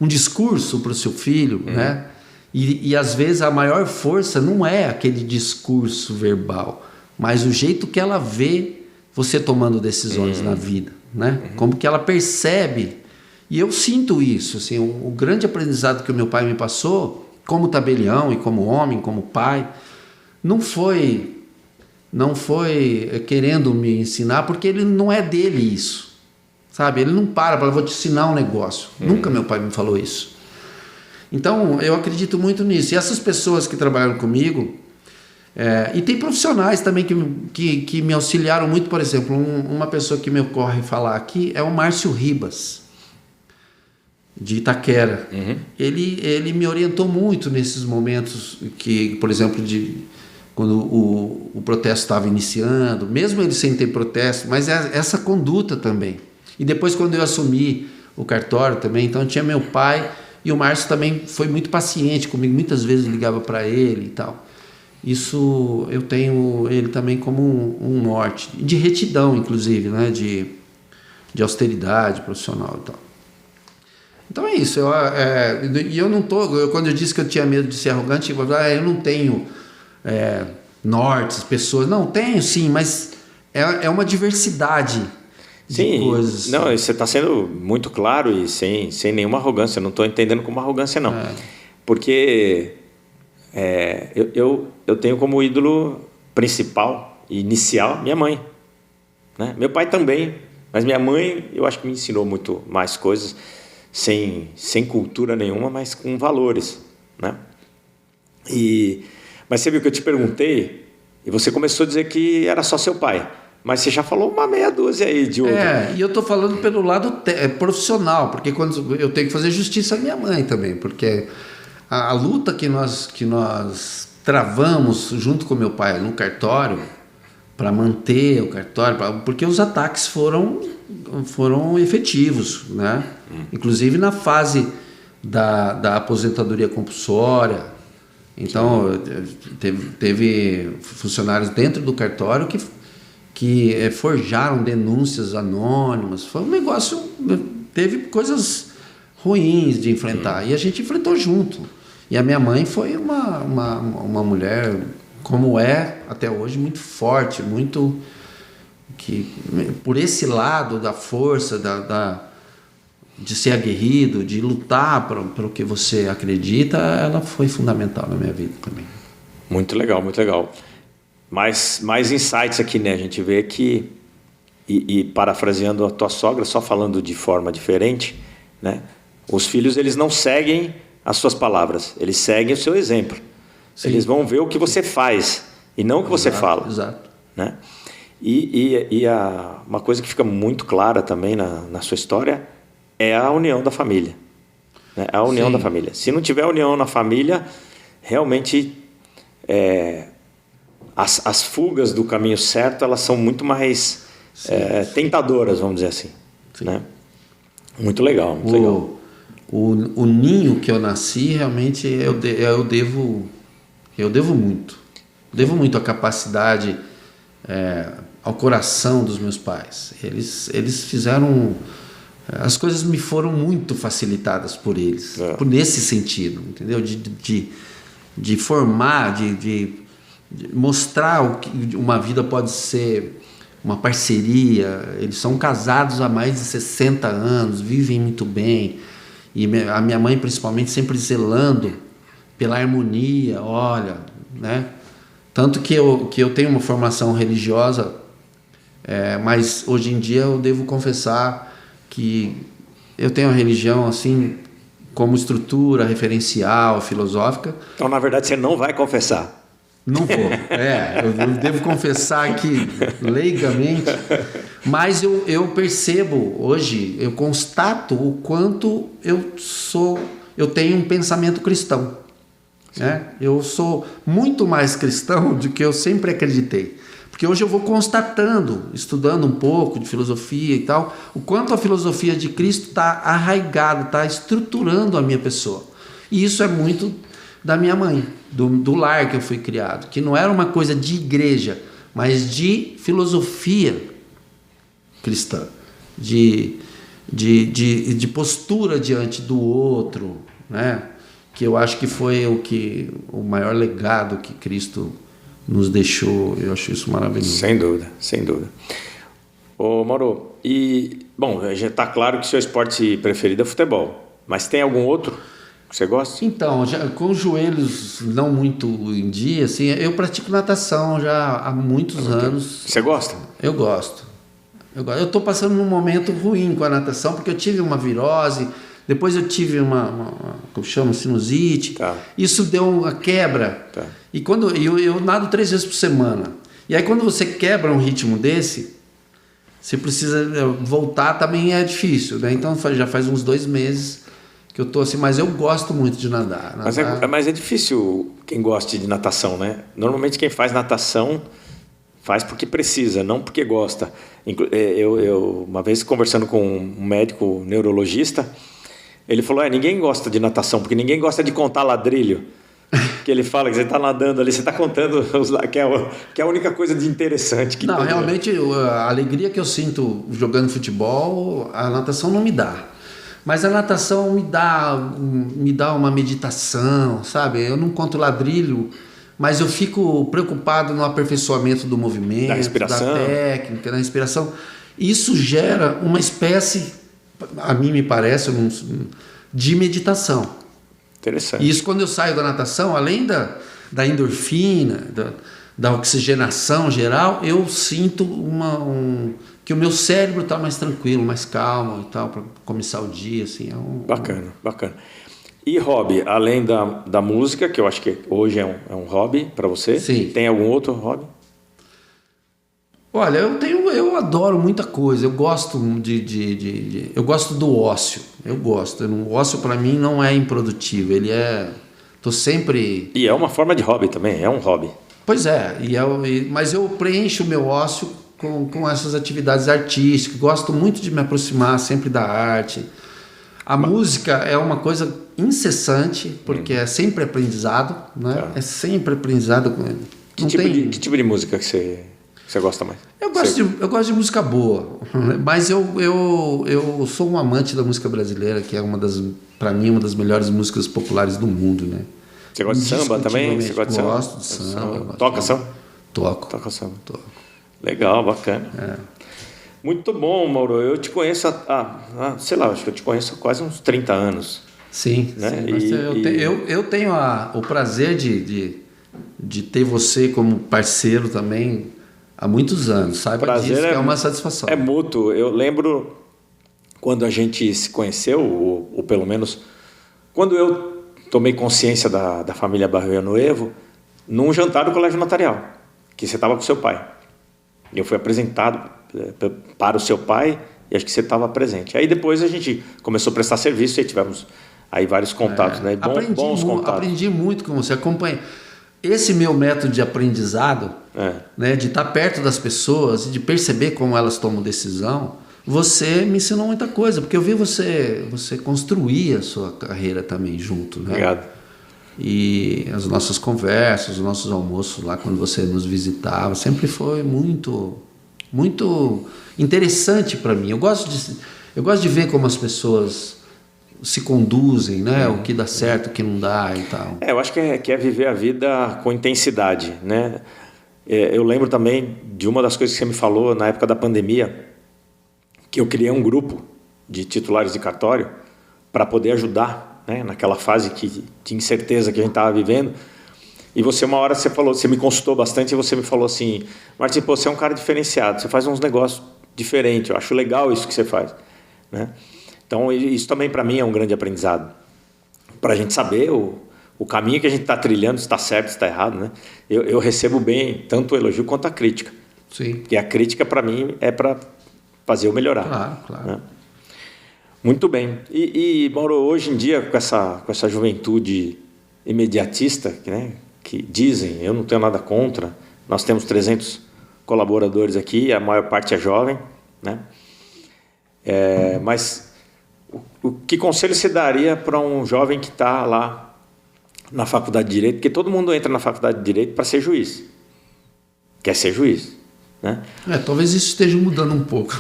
discurso para o seu filho, né? E às vezes a maior força não é aquele discurso verbal, mas o jeito que ela vê você tomando decisões na vida, né? Como que ela percebe. E eu sinto isso, assim, o grande aprendizado que o meu pai me passou, como tabelião e como homem, como pai, não foi querendo me ensinar, porque ele não é dele isso, sabe? Ele não para, vou te ensinar um negócio. Nunca meu pai me falou isso. Então, eu acredito muito nisso. E essas pessoas que trabalharam comigo, e tem profissionais também que me auxiliaram muito, por exemplo, uma pessoa que me ocorre falar aqui é o Márcio Ribas, de Itaquera. Ele me orientou muito nesses momentos que, por exemplo, quando o protesto estava iniciando, mesmo ele sem ter protesto, mas essa conduta também. E depois, quando eu assumi o cartório também, então tinha meu pai, e o Márcio também foi muito paciente comigo, muitas vezes ligava para ele e tal. Isso eu tenho ele também como um norte, de retidão, inclusive, né? de austeridade profissional e tal. Então é isso. E eu não quando eu disse que eu tinha medo de ser arrogante, eu não tenho nortes, pessoas. Não, tenho sim, mas é uma diversidade de coisas. Não, você está sendo muito claro e sem nenhuma arrogância. Eu não estou entendendo como arrogância, não. Porque eu tenho como ídolo principal e inicial minha mãe, né? Meu pai também, mas minha mãe eu acho que me ensinou muito mais coisas, sem cultura nenhuma, mas com valores, né? Mas você viu que eu te perguntei e você começou a dizer que era só seu pai, mas você já falou uma meia dúzia aí de outro. E eu estou falando pelo lado profissional, porque quando eu tenho que fazer justiça à minha mãe também, porque a luta que nós travamos junto com meu pai no cartório para manter o cartório, porque os ataques foram efetivos, né? Inclusive na fase da aposentadoria compulsória. Então, teve funcionários dentro do cartório que forjaram denúncias anônimas. Foi um negócio... Teve coisas ruins de enfrentar. E a gente enfrentou junto. E a minha mãe foi uma mulher, como é até hoje, muito forte, muito... que por esse lado da força, de ser aguerrido, de lutar pelo que você acredita, ela foi fundamental na minha vida também. Muito legal, muito legal. Mais insights aqui, né? A gente vê que, e parafraseando a tua sogra, só falando de forma diferente, né? Os filhos, eles não seguem as suas palavras, eles seguem o seu exemplo. Sim. Eles vão ver o que você faz e não o que você fala. Exato. Né? Uma coisa que fica muito clara também na sua história é a união da família. Né? A união Sim. da família. Se não tiver união na família, realmente as fugas do caminho certo, elas são muito mais tentadoras, vamos dizer assim. Né? Muito legal, muito legal. O ninho que eu nasci, realmente eu devo muito. Devo muito à capacidade, ao coração dos meus pais. Eles fizeram... As coisas me foram muito facilitadas por eles, nesse sentido, entendeu? De formar, de mostrar o que uma vida pode ser, uma parceria. Eles são casados há mais de 60 anos, vivem muito bem. E a minha mãe, principalmente, sempre zelando pela harmonia, olha, né? Tanto que eu tenho uma formação religiosa, mas hoje em dia eu devo confessar que eu tenho a religião assim como estrutura referencial, filosófica. Então, na verdade, você não vai confessar. Não vou. Eu devo confessar aqui leigamente, mas eu percebo hoje, eu constato o quanto eu tenho um pensamento cristão. Né? Eu sou muito mais cristão do que eu sempre acreditei. Porque hoje eu vou constatando, estudando um pouco de filosofia e tal, o quanto a filosofia de Cristo está arraigada, está estruturando a minha pessoa. E isso é muito da minha mãe, do lar que eu fui criado, que não era uma coisa de igreja, mas de filosofia cristã, de postura diante do outro, né? Que eu acho que foi o maior legado que Cristo nos deixou. Eu acho isso maravilhoso. Sem dúvida, sem dúvida. Ô Mauro, bom, já está claro que seu esporte preferido é futebol, mas tem algum outro que você gosta? Então, com os joelhos não muito em dia, assim, eu pratico natação já há muitos anos. Você gosta? Eu gosto. Eu estou passando num momento ruim com a natação, porque eu tive uma virose, depois eu tive como chama, sinusite. Tá. Isso deu uma quebra. Tá. E quando eu nado 3 vezes por semana. E aí quando você quebra um ritmo desse, você precisa voltar, também é difícil, né? Então já faz uns 2 meses que eu tô assim, mas eu gosto muito de nadar. Mas é difícil quem gosta de natação, né? Normalmente quem faz natação faz porque precisa, não porque gosta. Eu uma vez conversando com um médico neurologista, ele falou, ninguém gosta de natação, porque ninguém gosta de contar ladrilho. Que ele fala que você está nadando ali, você está contando que é a única coisa de interessante que não, tem. Realmente a alegria que eu sinto jogando futebol, a natação não me dá. Mas a natação me dá uma meditação, sabe? Eu não conto ladrilho, mas eu fico preocupado no aperfeiçoamento do movimento, da técnica, da respiração. Isso gera uma espécie, a mim me parece, de meditação. Interessante. E isso, quando eu saio da natação, além da endorfina, da oxigenação geral, eu sinto que o meu cérebro está mais tranquilo, mais calmo e tal, para começar o dia. Assim, Bacana, bacana. E hobby, além da música, que eu acho que hoje é um hobby para você? Sim. Tem algum outro hobby? Olha, eu adoro muita coisa. Eu gosto eu gosto do ócio. Eu gosto. O ócio para mim não é improdutivo. Ele é Tô sempre... E é uma forma de hobby também, é um hobby. Pois é, mas eu preencho o meu ócio com essas atividades artísticas. Gosto muito de me aproximar sempre da arte. A música é uma coisa incessante, porque é sempre aprendizado, né? Tá. É sempre aprendizado. Que tipo de música que você gosta mais? Eu gosto de música boa, mas eu sou um amante da música brasileira, que é para mim, uma das melhores músicas populares do mundo, né? Você gosta de samba também? Você gosta de samba? Gosto de samba. Toca samba? Toca samba. Toco. Legal, bacana. Muito bom, Mauro. Eu te conheço sei lá, acho que eu te conheço há quase uns 30 anos. Sim, né? Eu tenho o prazer de ter você como parceiro também há muitos anos. Saiba prazer disso, que é uma satisfação. É mútuo. Eu lembro quando a gente se conheceu, ou pelo menos quando eu tomei consciência da família Barrionuevo, num jantar do Colégio Notarial, que você estava com seu pai. Eu fui apresentado para o seu pai e acho que você estava presente. Aí depois a gente começou a prestar serviço e tivemos aí vários contatos, né? Bons contatos. Aprendi muito com você. Acompanha. Esse meu método de aprendizado, né, de estar perto das pessoas e de perceber como elas tomam decisão, você me ensinou muita coisa, porque eu vi você construir a sua carreira também junto, né? Obrigado. E as nossas conversas, os nossos almoços lá quando você nos visitava, sempre foi muito, muito interessante para mim. Eu gosto de ver como as pessoas se conduzem, né? O que dá certo, o que não dá e tal. Eu acho que é viver a vida com intensidade, né? Eu lembro também de uma das coisas que você me falou na época da pandemia, que eu criei um grupo de titulares de cartório para poder ajudar, né? Naquela fase de incerteza que a gente estava vivendo. E você, uma hora, você me consultou bastante e você me falou assim: Martim, você é um cara diferenciado, você faz uns negócios diferentes, eu acho legal isso que você faz, né? Então, isso também para mim é um grande aprendizado. Para a gente saber o caminho que a gente está trilhando, se está certo, se está errado, né? Eu recebo bem tanto o elogio quanto a crítica. Sim. E a crítica, para mim, é para fazer eu melhorar. Claro. Né? Muito bem. E, Mauro, hoje em dia, com essa juventude imediatista, né, que dizem, eu não tenho nada contra, nós temos 300 colaboradores aqui, a maior parte é jovem, né? Mas que conselho você daria para um jovem que está lá na faculdade de Direito? Porque todo mundo entra na faculdade de Direito para ser juiz. Quer ser juiz, né? Talvez isso esteja mudando um pouco.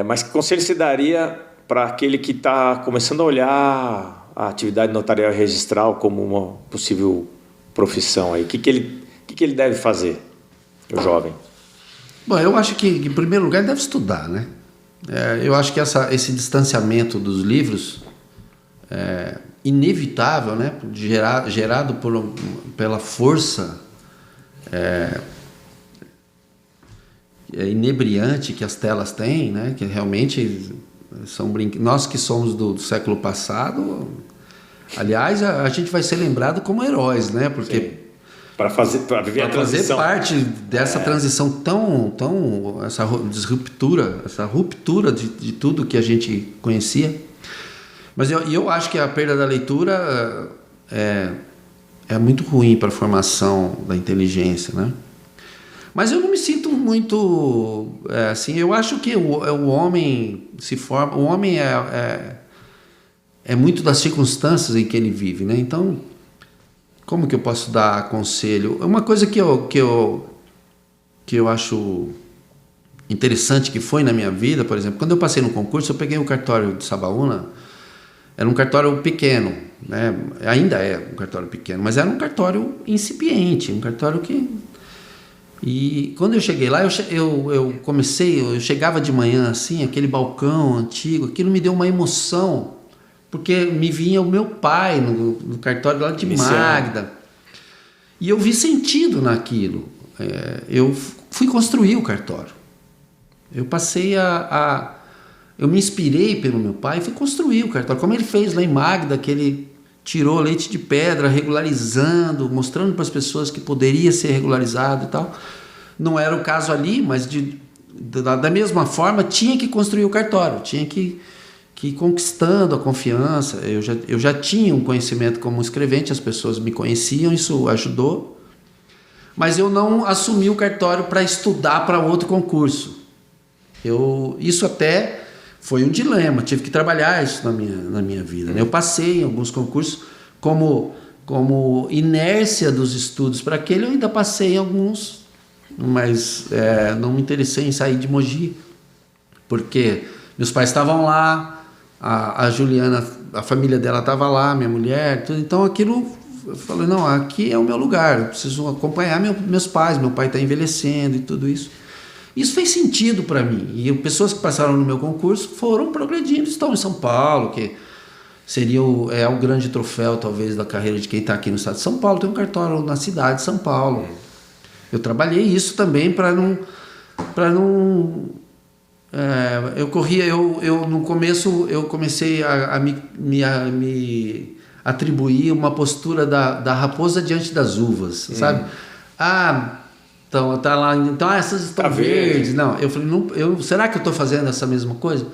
Mas que conselho você daria para aquele que está começando a olhar a atividade notarial e registral como uma possível profissão? O que ele deve fazer, o jovem? Bom, eu acho que, em primeiro lugar, deve estudar, né? Eu acho que esse distanciamento dos livros é inevitável, né? Gerado pela força inebriante que as telas têm, né? Que realmente são nós que somos do século passado, aliás, a gente vai ser lembrado como heróis, né? Porque para viver a transição. Fazer parte dessa transição essa ruptura de tudo que a gente conhecia. Mas eu acho que a perda da leitura é muito ruim para a formação da inteligência, né? Mas eu não me sinto muito assim. Eu acho que o homem se forma. O homem é muito das circunstâncias em que ele vive, né? Então, como que eu posso dar conselho? Uma coisa que eu acho interessante que foi na minha vida, por exemplo, quando eu passei no concurso, eu peguei o cartório de Sabaúna. Era um cartório pequeno, né? Ainda é um cartório pequeno, mas era um cartório incipiente, um cartório que... E quando eu cheguei lá, eu chegava de manhã assim, aquele balcão antigo, aquilo me deu uma emoção, porque me vinha o meu pai no cartório lá de Magda, e eu vi sentido naquilo. Eu fui construir o cartório. Eu passei eu me inspirei pelo meu pai e fui construir o cartório, como ele fez lá em Magda, que ele tirou leite de pedra, regularizando, mostrando para as pessoas que poderia ser regularizado e tal. Não era o caso ali, mas da mesma forma tinha que construir o cartório, tinha que que conquistando a confiança, eu já tinha um conhecimento como escrevente, as pessoas me conheciam, isso ajudou, mas eu não assumi o cartório para estudar para outro concurso. Isso até foi um dilema, tive que trabalhar isso na minha vida, né? Eu passei em alguns concursos como inércia dos estudos para aquele, eu ainda passei em alguns, mas não me interessei em sair de Mogi, porque meus pais estavam lá, a Juliana, a família dela estava lá, minha mulher, tudo. Então aquilo, eu falei, não, aqui é o meu lugar, eu preciso acompanhar meus pais, meu pai está envelhecendo e tudo isso. Isso fez sentido para mim, e pessoas que passaram no meu concurso foram progredindo, estão em São Paulo, que seria o grande troféu talvez da carreira de quem está aqui no estado de São Paulo, tem um cartório na cidade de São Paulo. Eu trabalhei isso também para não no começo eu comecei a me atribuir uma postura da raposa diante das uvas, sabe? Então tá lá, então essas estão verdes. Não, eu falei, será que eu estou fazendo essa mesma coisa?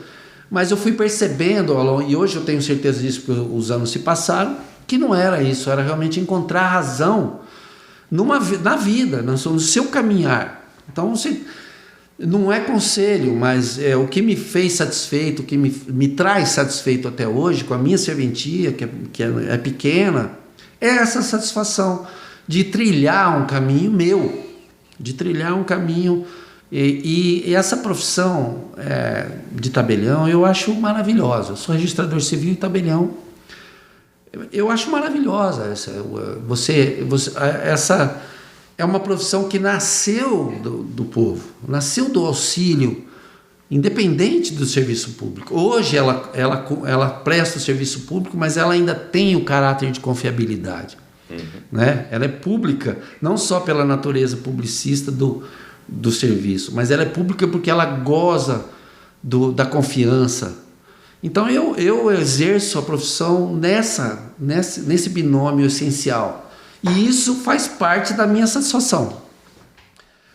Mas eu fui percebendo, e hoje eu tenho certeza disso porque os anos se passaram, que não era isso, era realmente encontrar razão na vida, no seu caminhar. Então não é conselho, mas o que me fez satisfeito, o que me traz satisfeito até hoje, com a minha serventia, que é pequena, é essa satisfação de trilhar um caminho meu, e essa profissão de tabelião eu acho maravilhosa. Eu sou registrador civil e tabelião. Eu acho maravilhosa essa é uma profissão que nasceu do povo, nasceu do auxílio, independente do serviço público. Hoje ela presta o serviço público, mas ela ainda tem o caráter de confiabilidade. Né? Ela é pública, não só pela natureza publicista do serviço, mas ela é pública porque ela goza da confiança. Então eu exerço a profissão nesse binômio essencial. E isso faz parte da minha satisfação.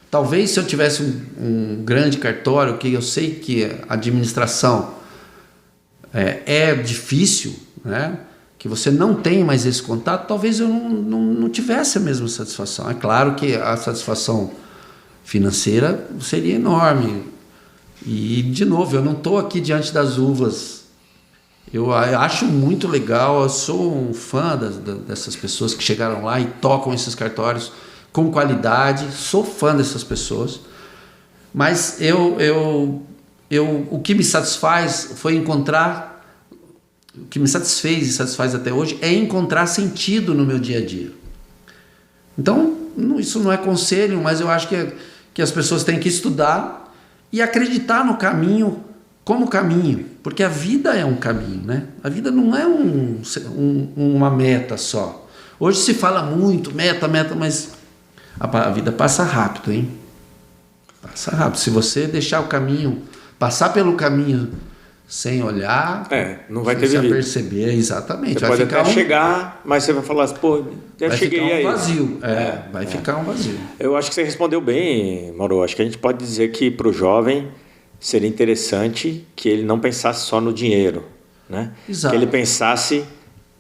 Talvez se eu tivesse um grande cartório, que eu sei que a administração é difícil, né? Que você não tem mais esse contato, talvez eu não tivesse a mesma satisfação. É claro que a satisfação financeira seria enorme. E, de novo, eu não estou aqui diante das uvas. Eu acho muito legal, eu sou um fã dessas pessoas que chegaram lá e tocam esses cartórios com qualidade, sou fã dessas pessoas, mas o que me satisfaz foi o que me satisfez e satisfaz até hoje é encontrar sentido no meu dia a dia. Então, isso não é conselho, mas eu acho que as pessoas têm que estudar e acreditar no caminho como caminho, porque a vida é um caminho, né? A vida não é uma meta só. Hoje se fala muito meta, mas a vida passa rápido, hein? Passa rápido. Se você deixar o caminho, passar pelo caminho sem olhar, não vai ter vivido. Perceber, exatamente. Você pode até chegar, mas você vai falar assim, pô, eu cheguei aí. Vai ficar um vazio. Eu acho que você respondeu bem, Mauro. Acho que a gente pode dizer que para o jovem seria interessante que ele não pensasse só no dinheiro, né? Exato. Que ele pensasse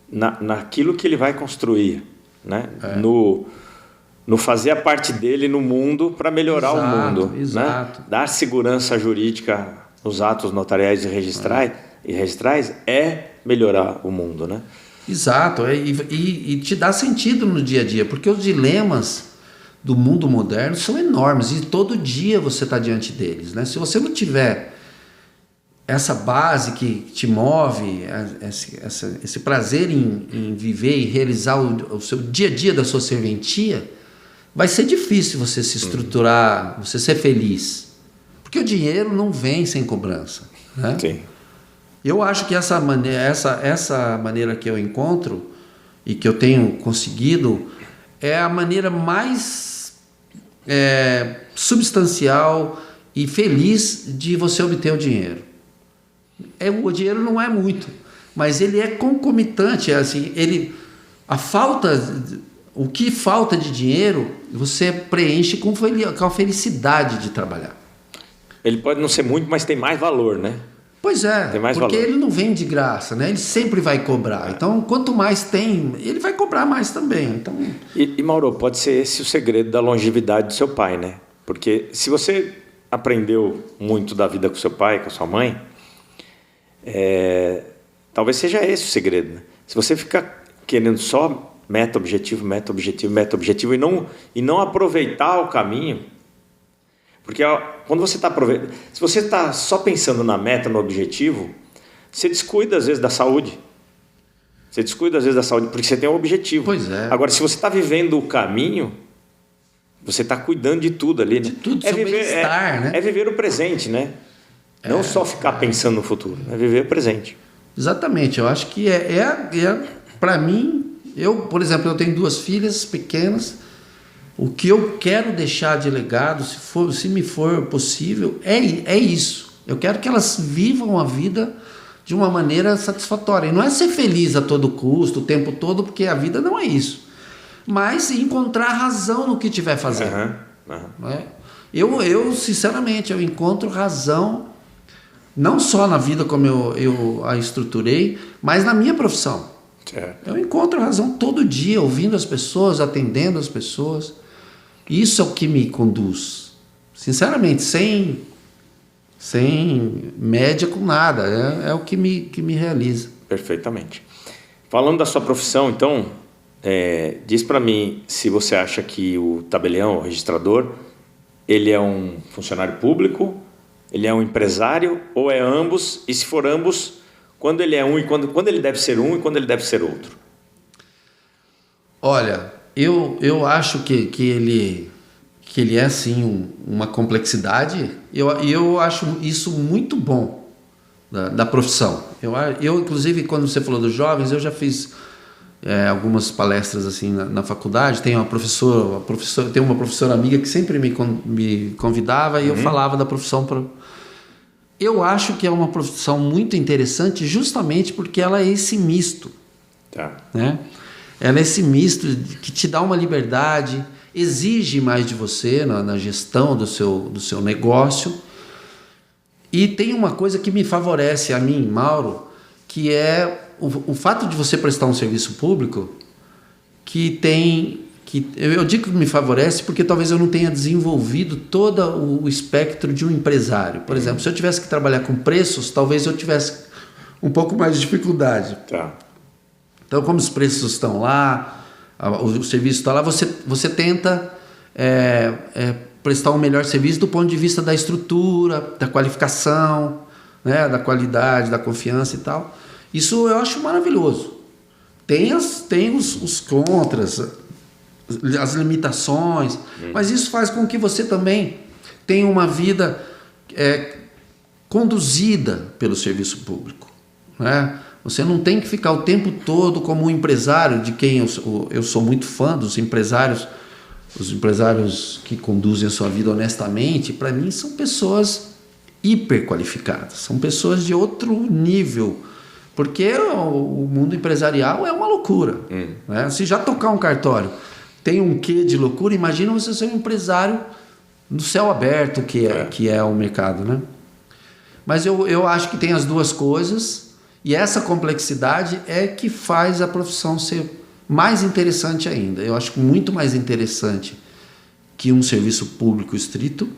naquilo que ele vai construir, né? No fazer a parte dele no mundo para melhorar o mundo. Exato. Né? Dar segurança jurídica nos atos notariais e registrais é melhorar o mundo, né? Exato, e te dá sentido no dia a dia, porque os dilemas do mundo moderno são enormes e todo dia você está diante deles, né? Se você não tiver essa base que te move, esse prazer em viver e realizar o seu dia a dia da sua serventia, vai ser difícil você se estruturar, você ser feliz. Porque o dinheiro não vem sem cobrança, né? Sim. Eu acho que essa maneira que eu encontro e que eu tenho conseguido é a maneira mais substancial e feliz de você obter o dinheiro. O dinheiro não é muito, mas ele é concomitante, assim, o que falta de dinheiro você preenche com a felicidade de trabalhar. Ele pode não ser muito, mas tem mais valor, né? Pois é, tem mais porque valor. ele não vem de graça, né? Ele sempre vai cobrar. Então, quanto mais tem, ele vai cobrar mais também. Então, E Mauro, pode ser esse o segredo da longevidade do seu pai, né? Porque se você aprendeu muito da vida com seu pai, com a sua mãe, talvez seja esse o segredo, né? Se você ficar querendo só meta, objetivo, meta, objetivo, meta, objetivo e não aproveitar o caminho, porque quando você está aproveitando, se você está só pensando na meta, no objetivo, você descuida às vezes da saúde. Você descuida às vezes da saúde porque você tem um objetivo. Pois é. Agora, se você está vivendo o caminho, você está cuidando de tudo ali, né? De tudo, seu bem-estar, né? É viver o presente, né? Não só ficar pensando no futuro, é viver o presente. Exatamente, eu acho que para mim, por exemplo, eu tenho 2 filhas pequenas. O que eu quero deixar de legado, se me for possível, é isso. Eu quero que elas vivam a vida de uma maneira satisfatória. E não é ser feliz a todo custo, o tempo todo, porque a vida não é isso. Mas encontrar razão no que estiver fazendo. Né? Eu, sinceramente, eu encontro razão, não só na vida como eu a estruturei, mas na minha profissão. Certo. Eu encontro razão todo dia, ouvindo as pessoas, atendendo as pessoas. Isso é o que me conduz. Sinceramente, sem média com nada. É o que me realiza. Perfeitamente. Falando da sua profissão, então, diz para mim se você acha que o tabelião, o registrador, ele é um funcionário público, ele é um empresário ou é ambos? E se for ambos, quando ele é um e quando ele deve ser um e quando ele deve ser outro? Olha, eu acho que ele é sim uma complexidade. Eu acho isso muito bom da profissão. Eu inclusive, quando você falou dos jovens, eu já fiz algumas palestras assim na faculdade. Tem uma professora amiga que sempre me convidava e eu falava da profissão. Eu acho que é uma profissão muito interessante justamente porque ela é esse misto. Tá. Né? Ela é esse misto que te dá uma liberdade, exige mais de você na gestão do seu negócio. E tem uma coisa que me favorece a mim, Mauro, que é o fato de você prestar um serviço público eu digo que me favorece porque talvez eu não tenha desenvolvido todo o espectro de um empresário. Por exemplo, se eu tivesse que trabalhar com preços, talvez eu tivesse um pouco mais de dificuldade. Tá. Então, como os preços estão lá, o serviço está lá, você tenta prestar um melhor serviço do ponto de vista da estrutura, da qualificação, né, da qualidade, da confiança e tal. Isso eu acho maravilhoso. Tem os contras, as limitações, mas isso faz com que você também tenha uma vida conduzida pelo serviço público, né? Você não tem que ficar o tempo todo como um empresário, de quem eu sou muito fã dos empresários. Os empresários que conduzem a sua vida honestamente, para mim, são pessoas hiper qualificadas, são pessoas de outro nível, porque o mundo empresarial é uma loucura. Né? Se já tocar um cartório tem um quê de loucura, imagina você ser um empresário no céu aberto, que é o mercado. Né? Mas eu acho que tem as duas coisas, e essa complexidade é que faz a profissão ser mais interessante ainda. Eu acho muito mais interessante que um serviço público estrito.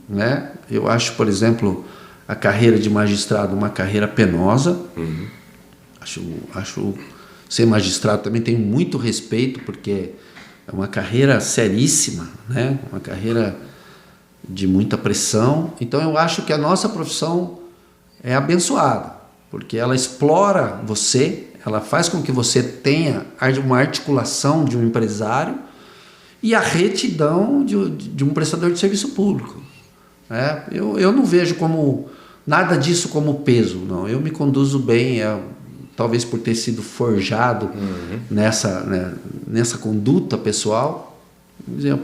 Né? Eu acho, por exemplo, a carreira de magistrado uma carreira penosa. Acho ser magistrado também tenho muito respeito, porque é uma carreira seríssima, né? Uma carreira de muita pressão. Então eu acho que a nossa profissão é abençoada, porque ela explora você, ela faz com que você tenha uma articulação de um empresário e a retidão de um prestador de serviço público. Eu não vejo nada disso como peso, não. Eu me conduzo bem, talvez por ter sido forjado nessa conduta pessoal.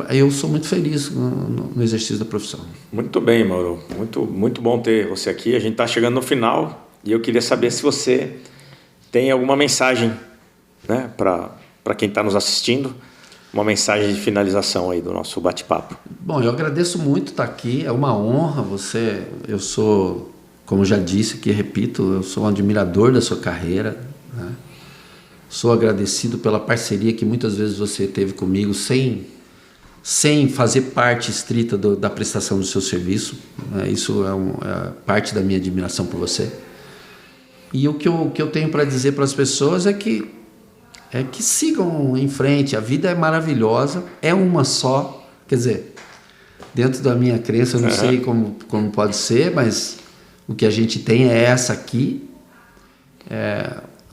Eu sou muito feliz no exercício da profissão. Muito bem, Mauro. Muito, muito bom ter você aqui. A gente está chegando no final e eu queria saber se você tem alguma mensagem, né, para quem está nos assistindo, uma mensagem de finalização aí do nosso bate-papo. Bom, eu agradeço muito estar aqui, é uma honra eu sou como já disse, que repito, eu sou um admirador da sua carreira, né? Sou agradecido pela parceria que muitas vezes você teve comigo sem fazer parte estrita da prestação do seu serviço, né? Isso é parte da minha admiração por você. E o que eu tenho para dizer para as pessoas é que sigam em frente. A vida é maravilhosa, é uma só. Quer dizer, dentro da minha crença, eu não sei como pode ser, mas o que a gente tem é essa aqui.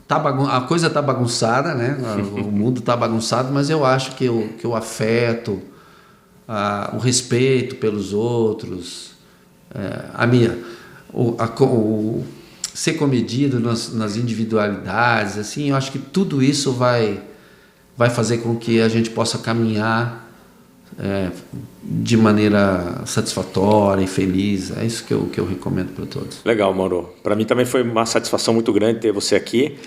A coisa está bagunçada, né? O mundo está bagunçado, mas eu acho que o afeto, o respeito pelos outros, ser comedido nas individualidades, assim, eu acho que tudo isso vai fazer com que a gente possa caminhar de maneira satisfatória e feliz. É isso que eu recomendo para todos. Legal, Mauro. Para mim também foi uma satisfação muito grande ter você aqui.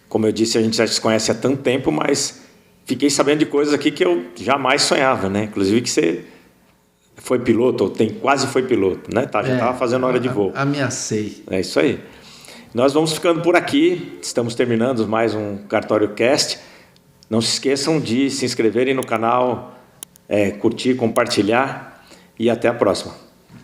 Como eu disse, a gente já se conhece há tanto tempo, mas fiquei sabendo de coisas aqui que eu jamais sonhava, né? Inclusive que você foi piloto, ou quase foi piloto, né? Já estava fazendo hora de voo. Ameacei. É isso aí. Nós vamos ficando por aqui. Estamos terminando mais um Cartório Cast. Não se esqueçam de se inscreverem no canal, curtir, compartilhar e até a próxima.